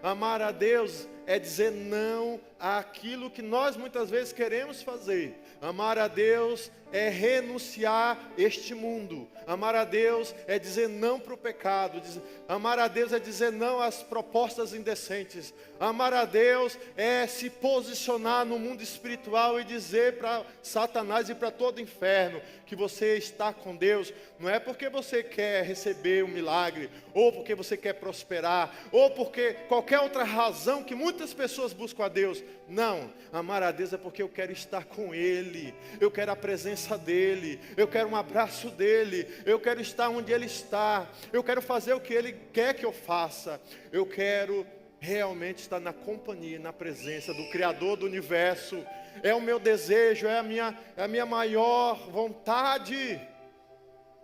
Amar a Deus é dizer não àquilo que nós muitas vezes queremos fazer. Amar a Deus é renunciar este mundo. Amar a Deus é dizer não para o pecado. Amar a Deus é dizer não às propostas indecentes. Amar a Deus é se posicionar no mundo espiritual e dizer para Satanás e para todo o inferno que você está com Deus. Não é porque você quer receber um milagre, ou porque você quer prosperar, ou porque qualquer outra razão que muitas pessoas buscam a Deus. Não, amar a Deus é porque eu quero estar com Ele, eu quero a presença dEle, eu quero um abraço dEle, eu quero estar onde Ele está, eu quero fazer o que Ele quer que eu faça, eu quero realmente estar na companhia, na presença do Criador do Universo. É o meu desejo, é a minha maior vontade.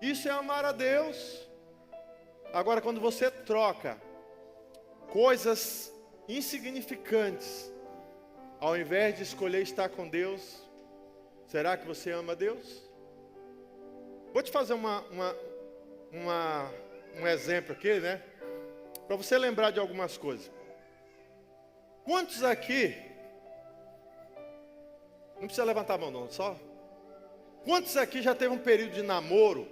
Isso é amar a Deus. Agora, quando você troca coisas insignificantes, ao invés de escolher estar com Deus, será que você ama Deus? Vou te fazer um exemplo aqui, né? Para você lembrar de algumas coisas. Quantos aqui, não precisa levantar a mão não, só. Quantos aqui já teve um período de namoro,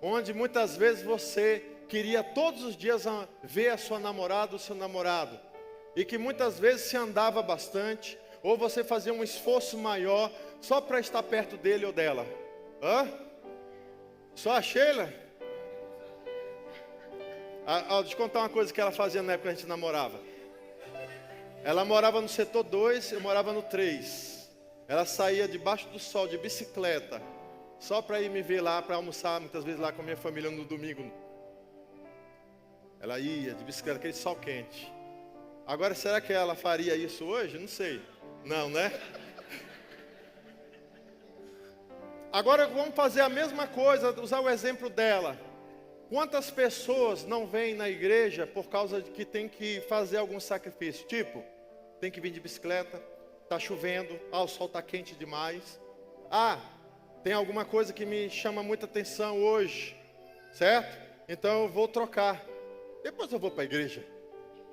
onde muitas vezes você queria todos os dias ver a sua namorada ou seu namorado, e que muitas vezes se andava bastante, ou você fazia um esforço maior só para estar perto dele ou dela? Hã? Só a Sheila? Deixa eu contar uma coisa que ela fazia na época que a gente namorava. Ela morava no setor 2, eu morava no 3. Ela saía debaixo do sol de bicicleta, só para ir me ver lá, para almoçar muitas vezes lá com a minha família no domingo. Ela ia de bicicleta, aquele sol quente. Agora, será que ela faria isso hoje? Não sei. Não, né? Agora vamos fazer a mesma coisa, usar o exemplo dela. Quantas pessoas não vêm na igreja por causa de que tem que fazer algum sacrifício? Tipo, tem que vir de bicicleta, está chovendo, o sol está quente demais. Tem alguma coisa que me chama muita atenção hoje, certo? Então eu vou trocar. Depois eu vou para a igreja.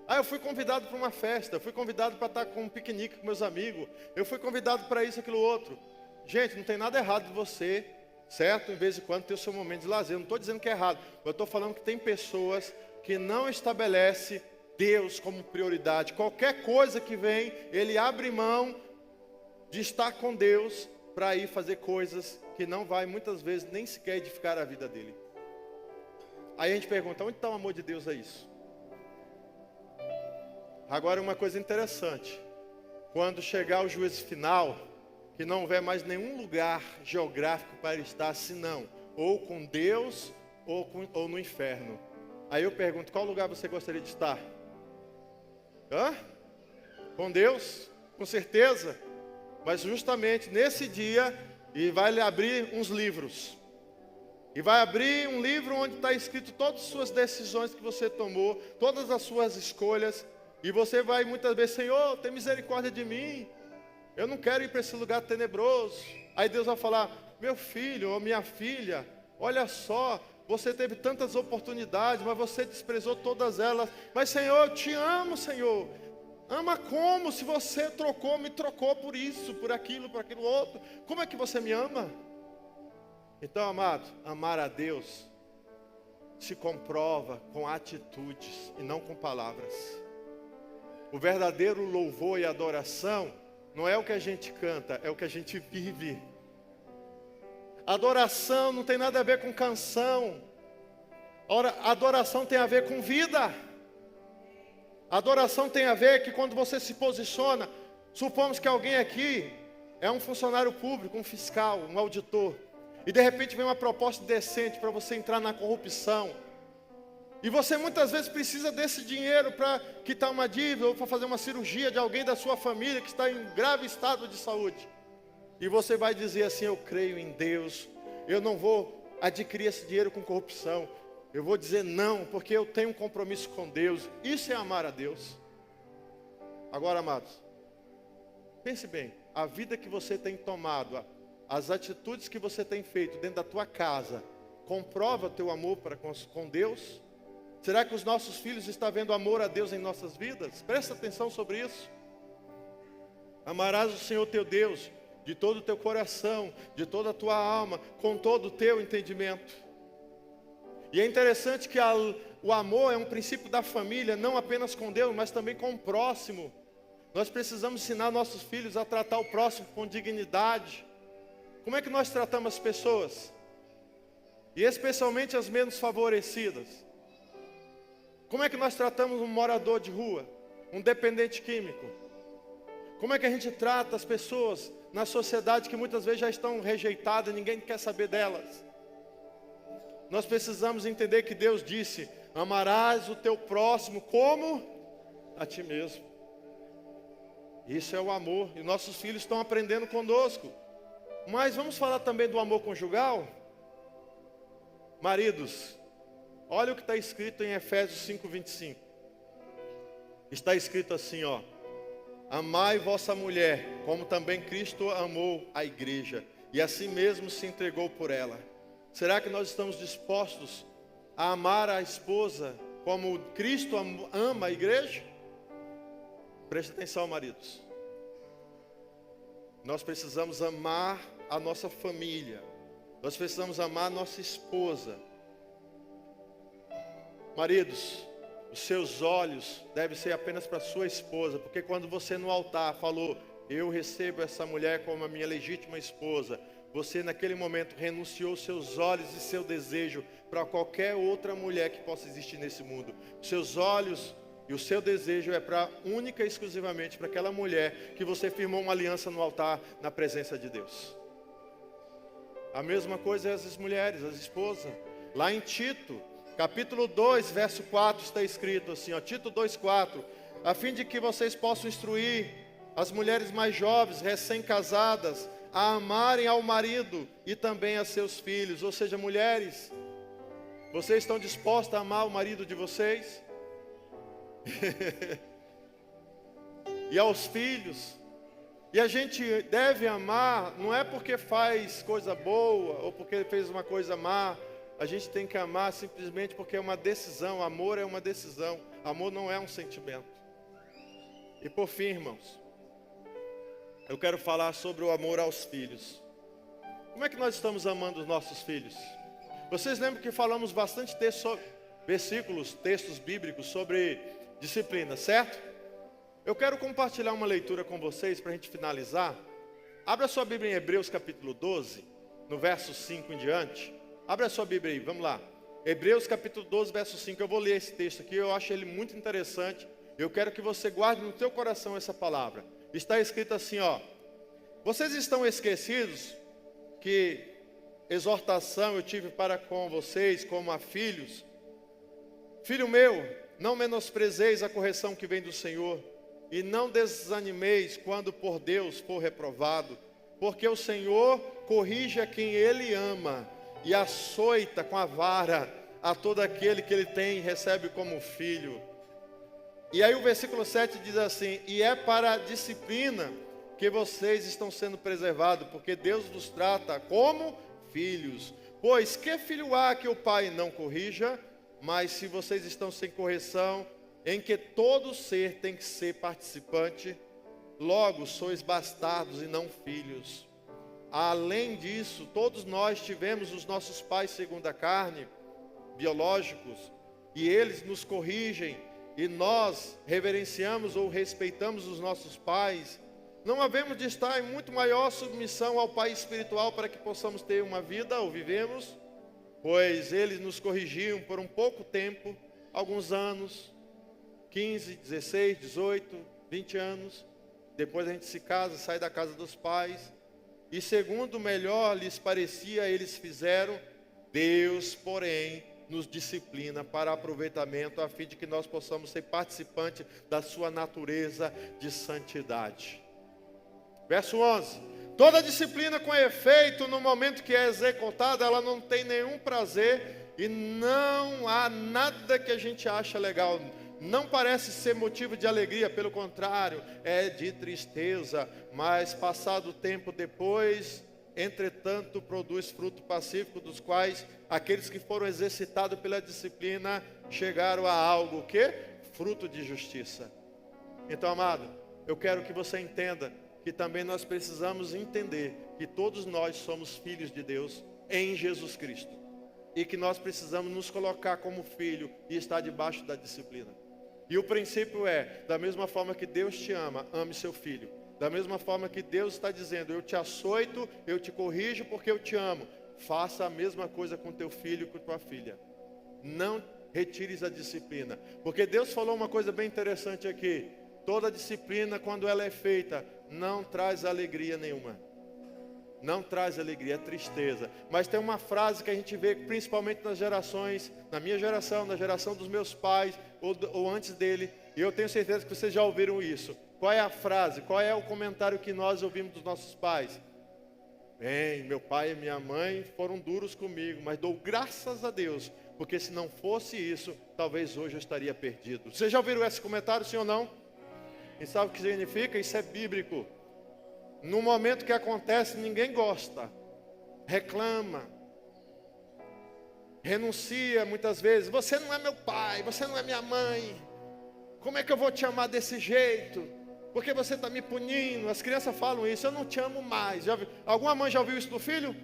Eu fui convidado para uma festa, eu fui convidado para estar com um piquenique com meus amigos, eu fui convidado para isso, aquilo, outro. Gente, não tem nada errado de você, certo? Em vez em quando ter o seu momento de lazer. Eu não estou dizendo que é errado, eu estou falando que tem pessoas que não estabelecem Deus como prioridade. Qualquer coisa que vem, ele abre mão de estar com Deus para ir fazer coisas que não vai muitas vezes nem sequer edificar a vida dele. Aí a gente pergunta, onde está o amor de Deus a isso? Agora uma coisa interessante, quando chegar o juízo final, que não houver mais nenhum lugar geográfico para estar, senão ou com Deus ou no inferno. Aí eu pergunto, qual lugar você gostaria de estar? Com Deus? Com certeza. Mas justamente nesse dia, e vai lhe abrir uns livros. E vai abrir um livro onde está escrito todas as suas decisões que você tomou, todas as suas escolhas. E você vai muitas vezes, Senhor, tem misericórdia de mim. Eu não quero ir para esse lugar tenebroso. Aí Deus vai falar, meu filho ou minha filha, olha só, você teve tantas oportunidades, mas você desprezou todas elas. Mas Senhor, eu te amo, Senhor. Ama como? Se você me trocou por isso, por aquilo outro. Como é que você me ama? Então, amado, amar a Deus se comprova com atitudes e não com palavras. O verdadeiro louvor e adoração não é o que a gente canta, é o que a gente vive. Adoração não tem nada a ver com canção. Ora, adoração tem a ver com vida. Adoração tem a ver que quando você se posiciona, supomos que alguém aqui é um funcionário público, um fiscal, um auditor, e de repente vem uma proposta decente para você entrar na corrupção. E você muitas vezes precisa desse dinheiro para quitar uma dívida ou para fazer uma cirurgia de alguém da sua família que está em grave estado de saúde. E você vai dizer assim, eu creio em Deus, eu não vou adquirir esse dinheiro com corrupção. Eu vou dizer não, porque eu tenho um compromisso com Deus. Isso é amar a Deus. Agora, amados, pense bem, a vida que você tem tomado, as atitudes que você tem feito dentro da tua casa, comprova o teu amor para com Deus? Será que os nossos filhos estão vendo amor a Deus em nossas vidas? Presta atenção sobre isso. Amarás o Senhor teu Deus de todo o teu coração, de toda a tua alma, com todo o teu entendimento. E é interessante que o amor é um princípio da família, não apenas com Deus, mas também com o próximo. Nós precisamos ensinar nossos filhos a tratar o próximo com dignidade. Como é que nós tratamos as pessoas? E especialmente as menos favorecidas. Como é que nós tratamos um morador de rua, um dependente químico? Como é que a gente trata as pessoas na sociedade que muitas vezes já estão rejeitadas, ninguém quer saber delas? Nós precisamos entender que Deus disse, amarás o teu próximo como a ti mesmo. Isso é o amor, e nossos filhos estão aprendendo conosco. Mas vamos falar também do amor conjugal? Maridos, olha o que está escrito em Efésios 5:25. Está escrito assim, amai vossa mulher, como também Cristo amou a igreja, e assim mesmo se entregou por ela. Será que nós estamos dispostos a amar a esposa como Cristo ama a igreja? Preste atenção, maridos. Nós precisamos amar a nossa família. Nós precisamos amar a nossa esposa. Maridos, os seus olhos devem ser apenas para a sua esposa, porque quando você no altar falou, eu recebo essa mulher como a minha legítima esposa, você naquele momento renunciou seus olhos e seu desejo para qualquer outra mulher que possa existir nesse mundo. Seus olhos e o seu desejo é para única e exclusivamente para aquela mulher que você firmou uma aliança no altar na presença de Deus. A mesma coisa é as mulheres, as esposas. Lá em Tito, capítulo 2, verso 4, está escrito assim, ó, Tito 2,4, a fim de que vocês possam instruir as mulheres mais jovens, recém-casadas, a amarem ao marido e também a seus filhos. Ou seja, mulheres, vocês estão dispostas a amar o marido de vocês? E aos filhos? E a gente deve amar, não é porque faz coisa boa, ou porque fez uma coisa má. A gente tem que amar simplesmente porque é uma decisão. Amor é uma decisão, amor não é um sentimento. E por fim, irmãos, eu quero falar sobre o amor aos filhos. Como é que nós estamos amando os nossos filhos? Vocês lembram que falamos bastante textos bíblicos sobre disciplina, certo? Eu quero compartilhar uma leitura com vocês para a gente finalizar. Abra sua Bíblia em Hebreus capítulo 12, no verso 5 em diante. Abra sua Bíblia aí, vamos lá. Hebreus capítulo 12, verso 5. Eu vou ler esse texto aqui, eu acho ele muito interessante. Eu quero que você guarde no teu coração essa palavra. Está escrito assim, ó. Vocês estão esquecidos que exortação eu tive para com vocês como a filhos? Filho meu, não menosprezeis a correção que vem do Senhor, e não desanimeis quando por Deus for reprovado, porque o Senhor corrige a quem Ele ama, e açoita com a vara a todo aquele que Ele tem e recebe como filho. E aí o versículo 7 diz assim, e é para a disciplina que vocês estão sendo preservados, porque Deus nos trata como filhos. Pois que filho há que o pai não corrija? Mas se vocês estão sem correção, em que todo ser tem que ser participante, logo sois bastardos e não filhos. Além disso, todos nós tivemos os nossos pais segundo a carne, biológicos, e eles nos corrigem, e nós reverenciamos ou respeitamos os nossos pais. Não havemos de estar em muito maior submissão ao Pai espiritual para que possamos ter uma vida, ou vivemos, pois eles nos corrigiam por um pouco tempo, alguns anos, 15, 16, 18, 20 anos. Depois a gente se casa, sai da casa dos pais, e segundo melhor lhes parecia, eles fizeram. Deus, porém, nos disciplina para aproveitamento, a fim de que nós possamos ser participantes da sua natureza de santidade. Verso 11, toda disciplina com efeito, no momento que é executada, ela não tem nenhum prazer, e não há nada que a gente acha legal, não parece ser motivo de alegria, pelo contrário, é de tristeza, mas passado o tempo depois, entretanto, produz fruto pacífico, dos quais aqueles que foram exercitados pela disciplina, chegaram a algo, o quê? Fruto de justiça. Então, amado, eu quero que você entenda, que também nós precisamos entender que todos nós somos filhos de Deus em Jesus Cristo, e que nós precisamos nos colocar como filho e estar debaixo da disciplina. E o princípio é, da mesma forma que Deus te ama, ame seu filho. Da mesma forma que Deus está dizendo, eu te açoito, eu te corrijo porque eu te amo, faça a mesma coisa com teu filho e com tua filha. Não retires a disciplina, porque Deus falou uma coisa bem interessante aqui. Toda disciplina, quando ela é feita, não traz alegria nenhuma. Não traz alegria, é tristeza. Mas tem uma frase que a gente vê, principalmente nas gerações, na minha geração, na geração dos meus pais, ou antes dele, e eu tenho certeza que vocês já ouviram isso. Qual é a frase, qual é o comentário que nós ouvimos dos nossos pais? Bem, meu pai e minha mãe foram duros comigo, mas dou graças a Deus, porque se não fosse isso, talvez hoje eu estaria perdido. Vocês já ouviram esse comentário, sim ou não? E sabe o que significa? Isso é bíblico. No momento que acontece, ninguém gosta, reclama, renuncia muitas vezes. Você não é meu pai, você não é minha mãe, como é que eu vou te amar desse jeito? Porque você está me punindo. As crianças falam isso, eu não te amo mais. Alguma mãe já ouviu isso do filho?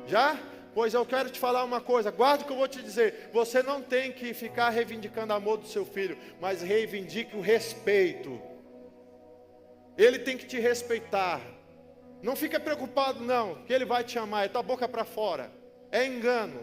Já? Pois eu quero te falar uma coisa, guarda o que eu vou te dizer. Você não tem que ficar reivindicando amor do seu filho, mas reivindique o respeito. Ele tem que te respeitar. Não fica preocupado não, que ele vai te amar, é tua boca para fora. É engano.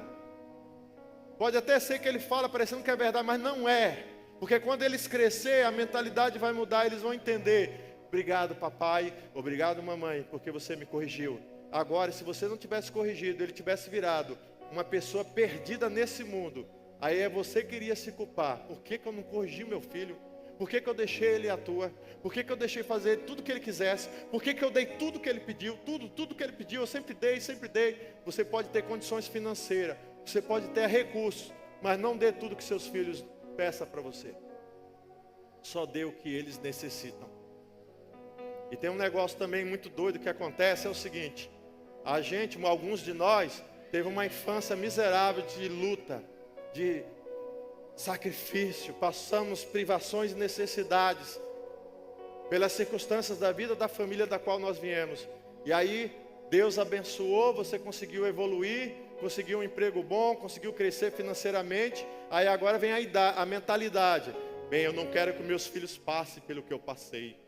Pode até ser que ele fala parecendo que é verdade, mas não é. Porque quando eles crescer, a mentalidade vai mudar, eles vão entender. Obrigado papai, obrigado mamãe, porque você me corrigiu. Agora, se você não tivesse corrigido, ele tivesse virado uma pessoa perdida nesse mundo, Aí é você que iria se culpar. Por que eu não corrigi meu filho? Por que eu deixei ele à toa? Por que eu deixei fazer tudo que ele quisesse? Por que eu dei tudo que ele pediu? Tudo que ele pediu, eu sempre dei, sempre dei. Você pode ter condições financeiras, você pode ter recursos, mas não dê tudo que seus filhos peçam para você. Só dê o que eles necessitam. E tem um negócio também muito doido que acontece, é o seguinte. Alguns de nós, teve uma infância miserável de luta, de sacrifício, passamos privações e necessidades pelas circunstâncias da vida da família da qual nós viemos. E aí Deus abençoou, você conseguiu evoluir, conseguiu um emprego bom, conseguiu crescer financeiramente. Aí agora vem a mentalidade: bem, eu não quero que meus filhos passem pelo que eu passei.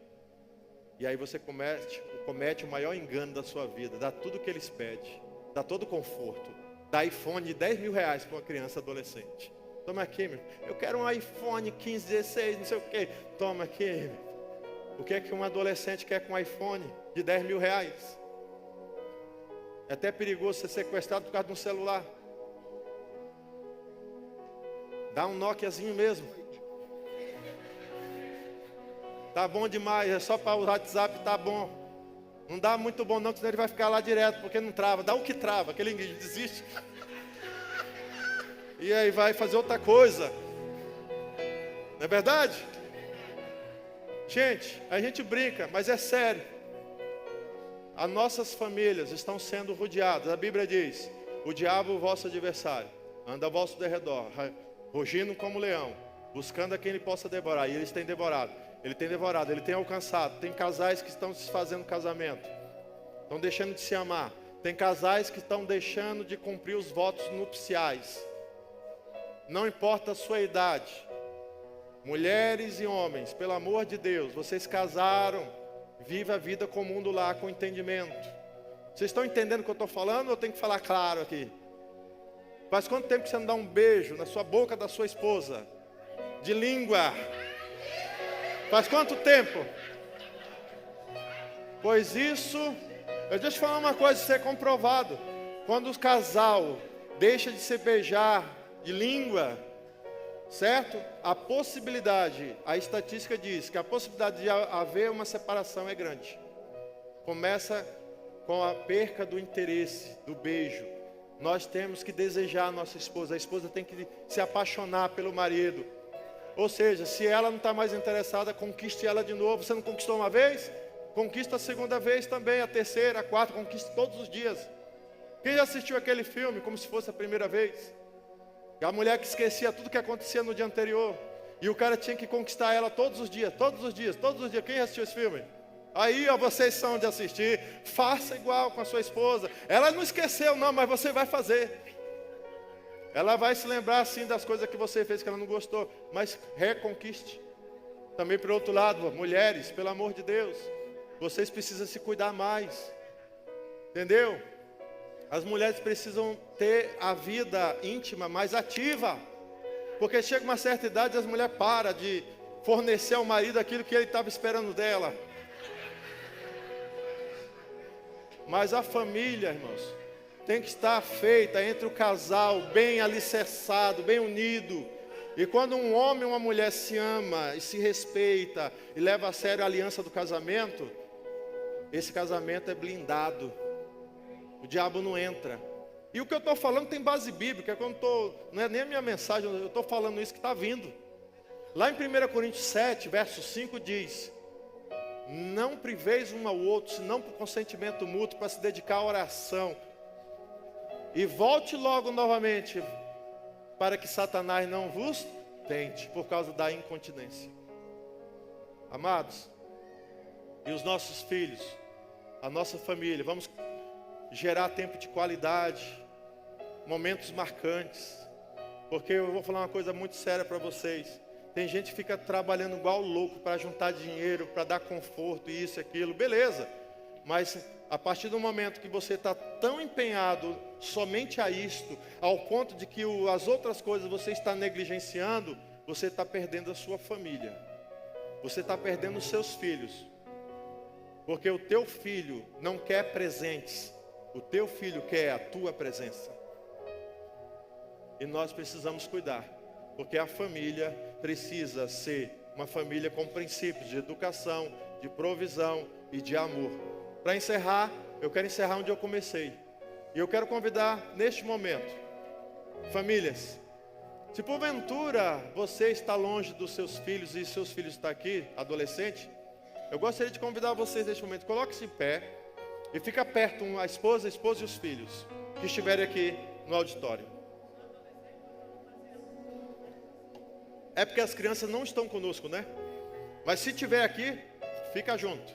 E aí você comete o maior engano da sua vida. Dá tudo que eles pedem, dá todo o conforto, dá iPhone de 10 mil reais para uma criança adolescente. Toma aqui, meu. Eu quero um iPhone 15, 16, não sei o que. Toma aqui, meu. O que é que um adolescente quer com um iPhone de 10 mil reais? É até perigoso ser sequestrado por causa de um celular. Dá um Nokiazinho mesmo. Tá bom demais, é só para o WhatsApp, tá bom. Não dá muito bom não, senão ele vai ficar lá direto, porque não trava. Dá o que trava, aquele desiste. E aí vai fazer outra coisa. Não é verdade? Gente, a gente brinca, mas é sério. As nossas famílias estão sendo rodeadas. A Bíblia diz: o diabo, o vosso adversário, anda ao vosso derredor, rugindo como leão, buscando a quem ele possa devorar. E eles têm devorado. Ele tem alcançado. Tem casais que estão desfazendo casamento, estão deixando de se amar. Tem casais que estão deixando de cumprir os votos nupciais. Não importa a sua idade, mulheres e homens, pelo amor de Deus, vocês casaram, viva a vida com o mundo lá, com entendimento. Vocês estão entendendo o que eu estou falando ou eu tenho que falar claro aqui? Faz quanto tempo que você não dá um beijo na sua boca da sua esposa? De língua. Faz quanto tempo? Pois isso, deixa eu te falar uma coisa, isso é comprovado. Quando o casal deixa de se beijar de língua, certo? A estatística diz que a possibilidade de haver uma separação é grande. Começa com a perca do interesse, do beijo. Nós temos que desejar a nossa esposa. A esposa tem que se apaixonar pelo marido. Ou seja, se ela não está mais interessada, conquiste ela de novo. Você não conquistou uma vez? Conquista a segunda vez também, a terceira, a quarta, conquista todos os dias. Quem já assistiu aquele filme como se fosse a primeira vez? A mulher que esquecia tudo que acontecia no dia anterior. E o cara tinha que conquistar ela todos os dias, todos os dias, todos os dias. Quem já assistiu esse filme? Aí, ó, vocês são de assistir. Faça igual com a sua esposa. Ela não esqueceu não, mas você vai fazer. Ela vai se lembrar sim das coisas que você fez que ela não gostou. Mas reconquiste. Também por outro lado, mulheres, pelo amor de Deus, vocês precisam se cuidar mais. Entendeu? As mulheres precisam ter a vida íntima mais ativa. Porque chega uma certa idade, as mulheres param de fornecer ao marido aquilo que ele estava esperando dela. Mas a família, irmãos, tem que estar feita entre o casal, bem alicerçado, bem unido. E quando um homem e uma mulher se ama e se respeita e leva a sério a aliança do casamento, esse casamento é blindado. O diabo não entra. E o que eu estou falando tem base bíblica. Não é nem a minha mensagem, eu estou falando isso que está vindo. Lá em 1 Coríntios 7, verso 5 diz: não priveis um ao outro, senão por consentimento mútuo, para se dedicar à oração. E volte logo novamente, para que Satanás não vos tente, por causa da incontinência. Amados, e os nossos filhos, a nossa família, vamos gerar tempo de qualidade, momentos marcantes. Porque eu vou falar uma coisa muito séria para vocês. Tem gente que fica trabalhando igual louco para juntar dinheiro, para dar conforto, isso e aquilo, beleza. Mas a partir do momento que você está tão empenhado somente a isto, ao ponto de que as outras coisas você está negligenciando, você está perdendo a sua família. Você está perdendo os seus filhos. Porque o teu filho não quer presentes. O teu filho quer a tua presença. e nós precisamos cuidar, porque a família precisa ser uma família com princípios de educação, de provisão e de amor. Para encerrar, eu quero encerrar onde eu comecei. E eu quero convidar neste momento, famílias, se porventura você está longe dos seus filhos e seus filhos estão aqui, adolescente, eu gostaria de convidar vocês neste momento, coloque-se em pé e fica perto a esposa e os filhos que estiverem aqui no auditório. É porque as crianças não estão conosco, né? Mas se estiver aqui, fica junto.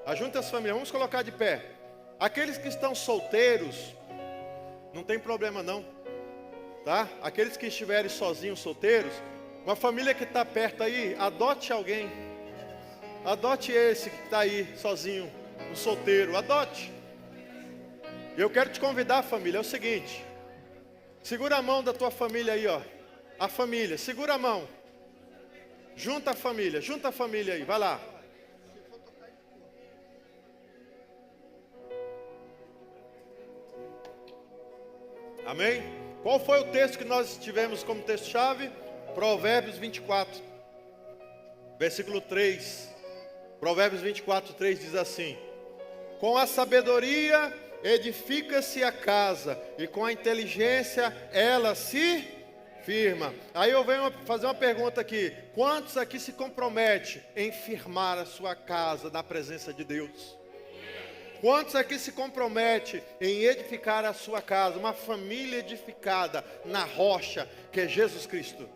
Ajunta as famílias, vamos colocar de pé. Aqueles que estão solteiros, não tem problema não, tá? Aqueles que estiverem sozinhos, solteiros, uma família que está perto aí, adote alguém. Adote esse que está aí, sozinho, um solteiro, adote. Eu quero te convidar, família, é o seguinte. Segura a mão da tua família aí, ó. A família, segura a mão. Junta a família aí, vai lá. Amém? Qual foi o texto que nós tivemos como texto-chave? Provérbios 24, versículo 3. Provérbios 24, 3 diz assim: com a sabedoria edifica-se a casa, e com a inteligência ela se firma. Aí eu venho fazer uma pergunta aqui: quantos aqui se comprometem em firmar a sua casa na presença de Deus? Quantos aqui se comprometem em edificar a sua casa, uma família edificada na rocha que é Jesus Cristo?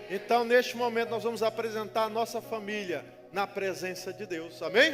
Então neste momento nós vamos apresentar a nossa família na presença de Deus, amém?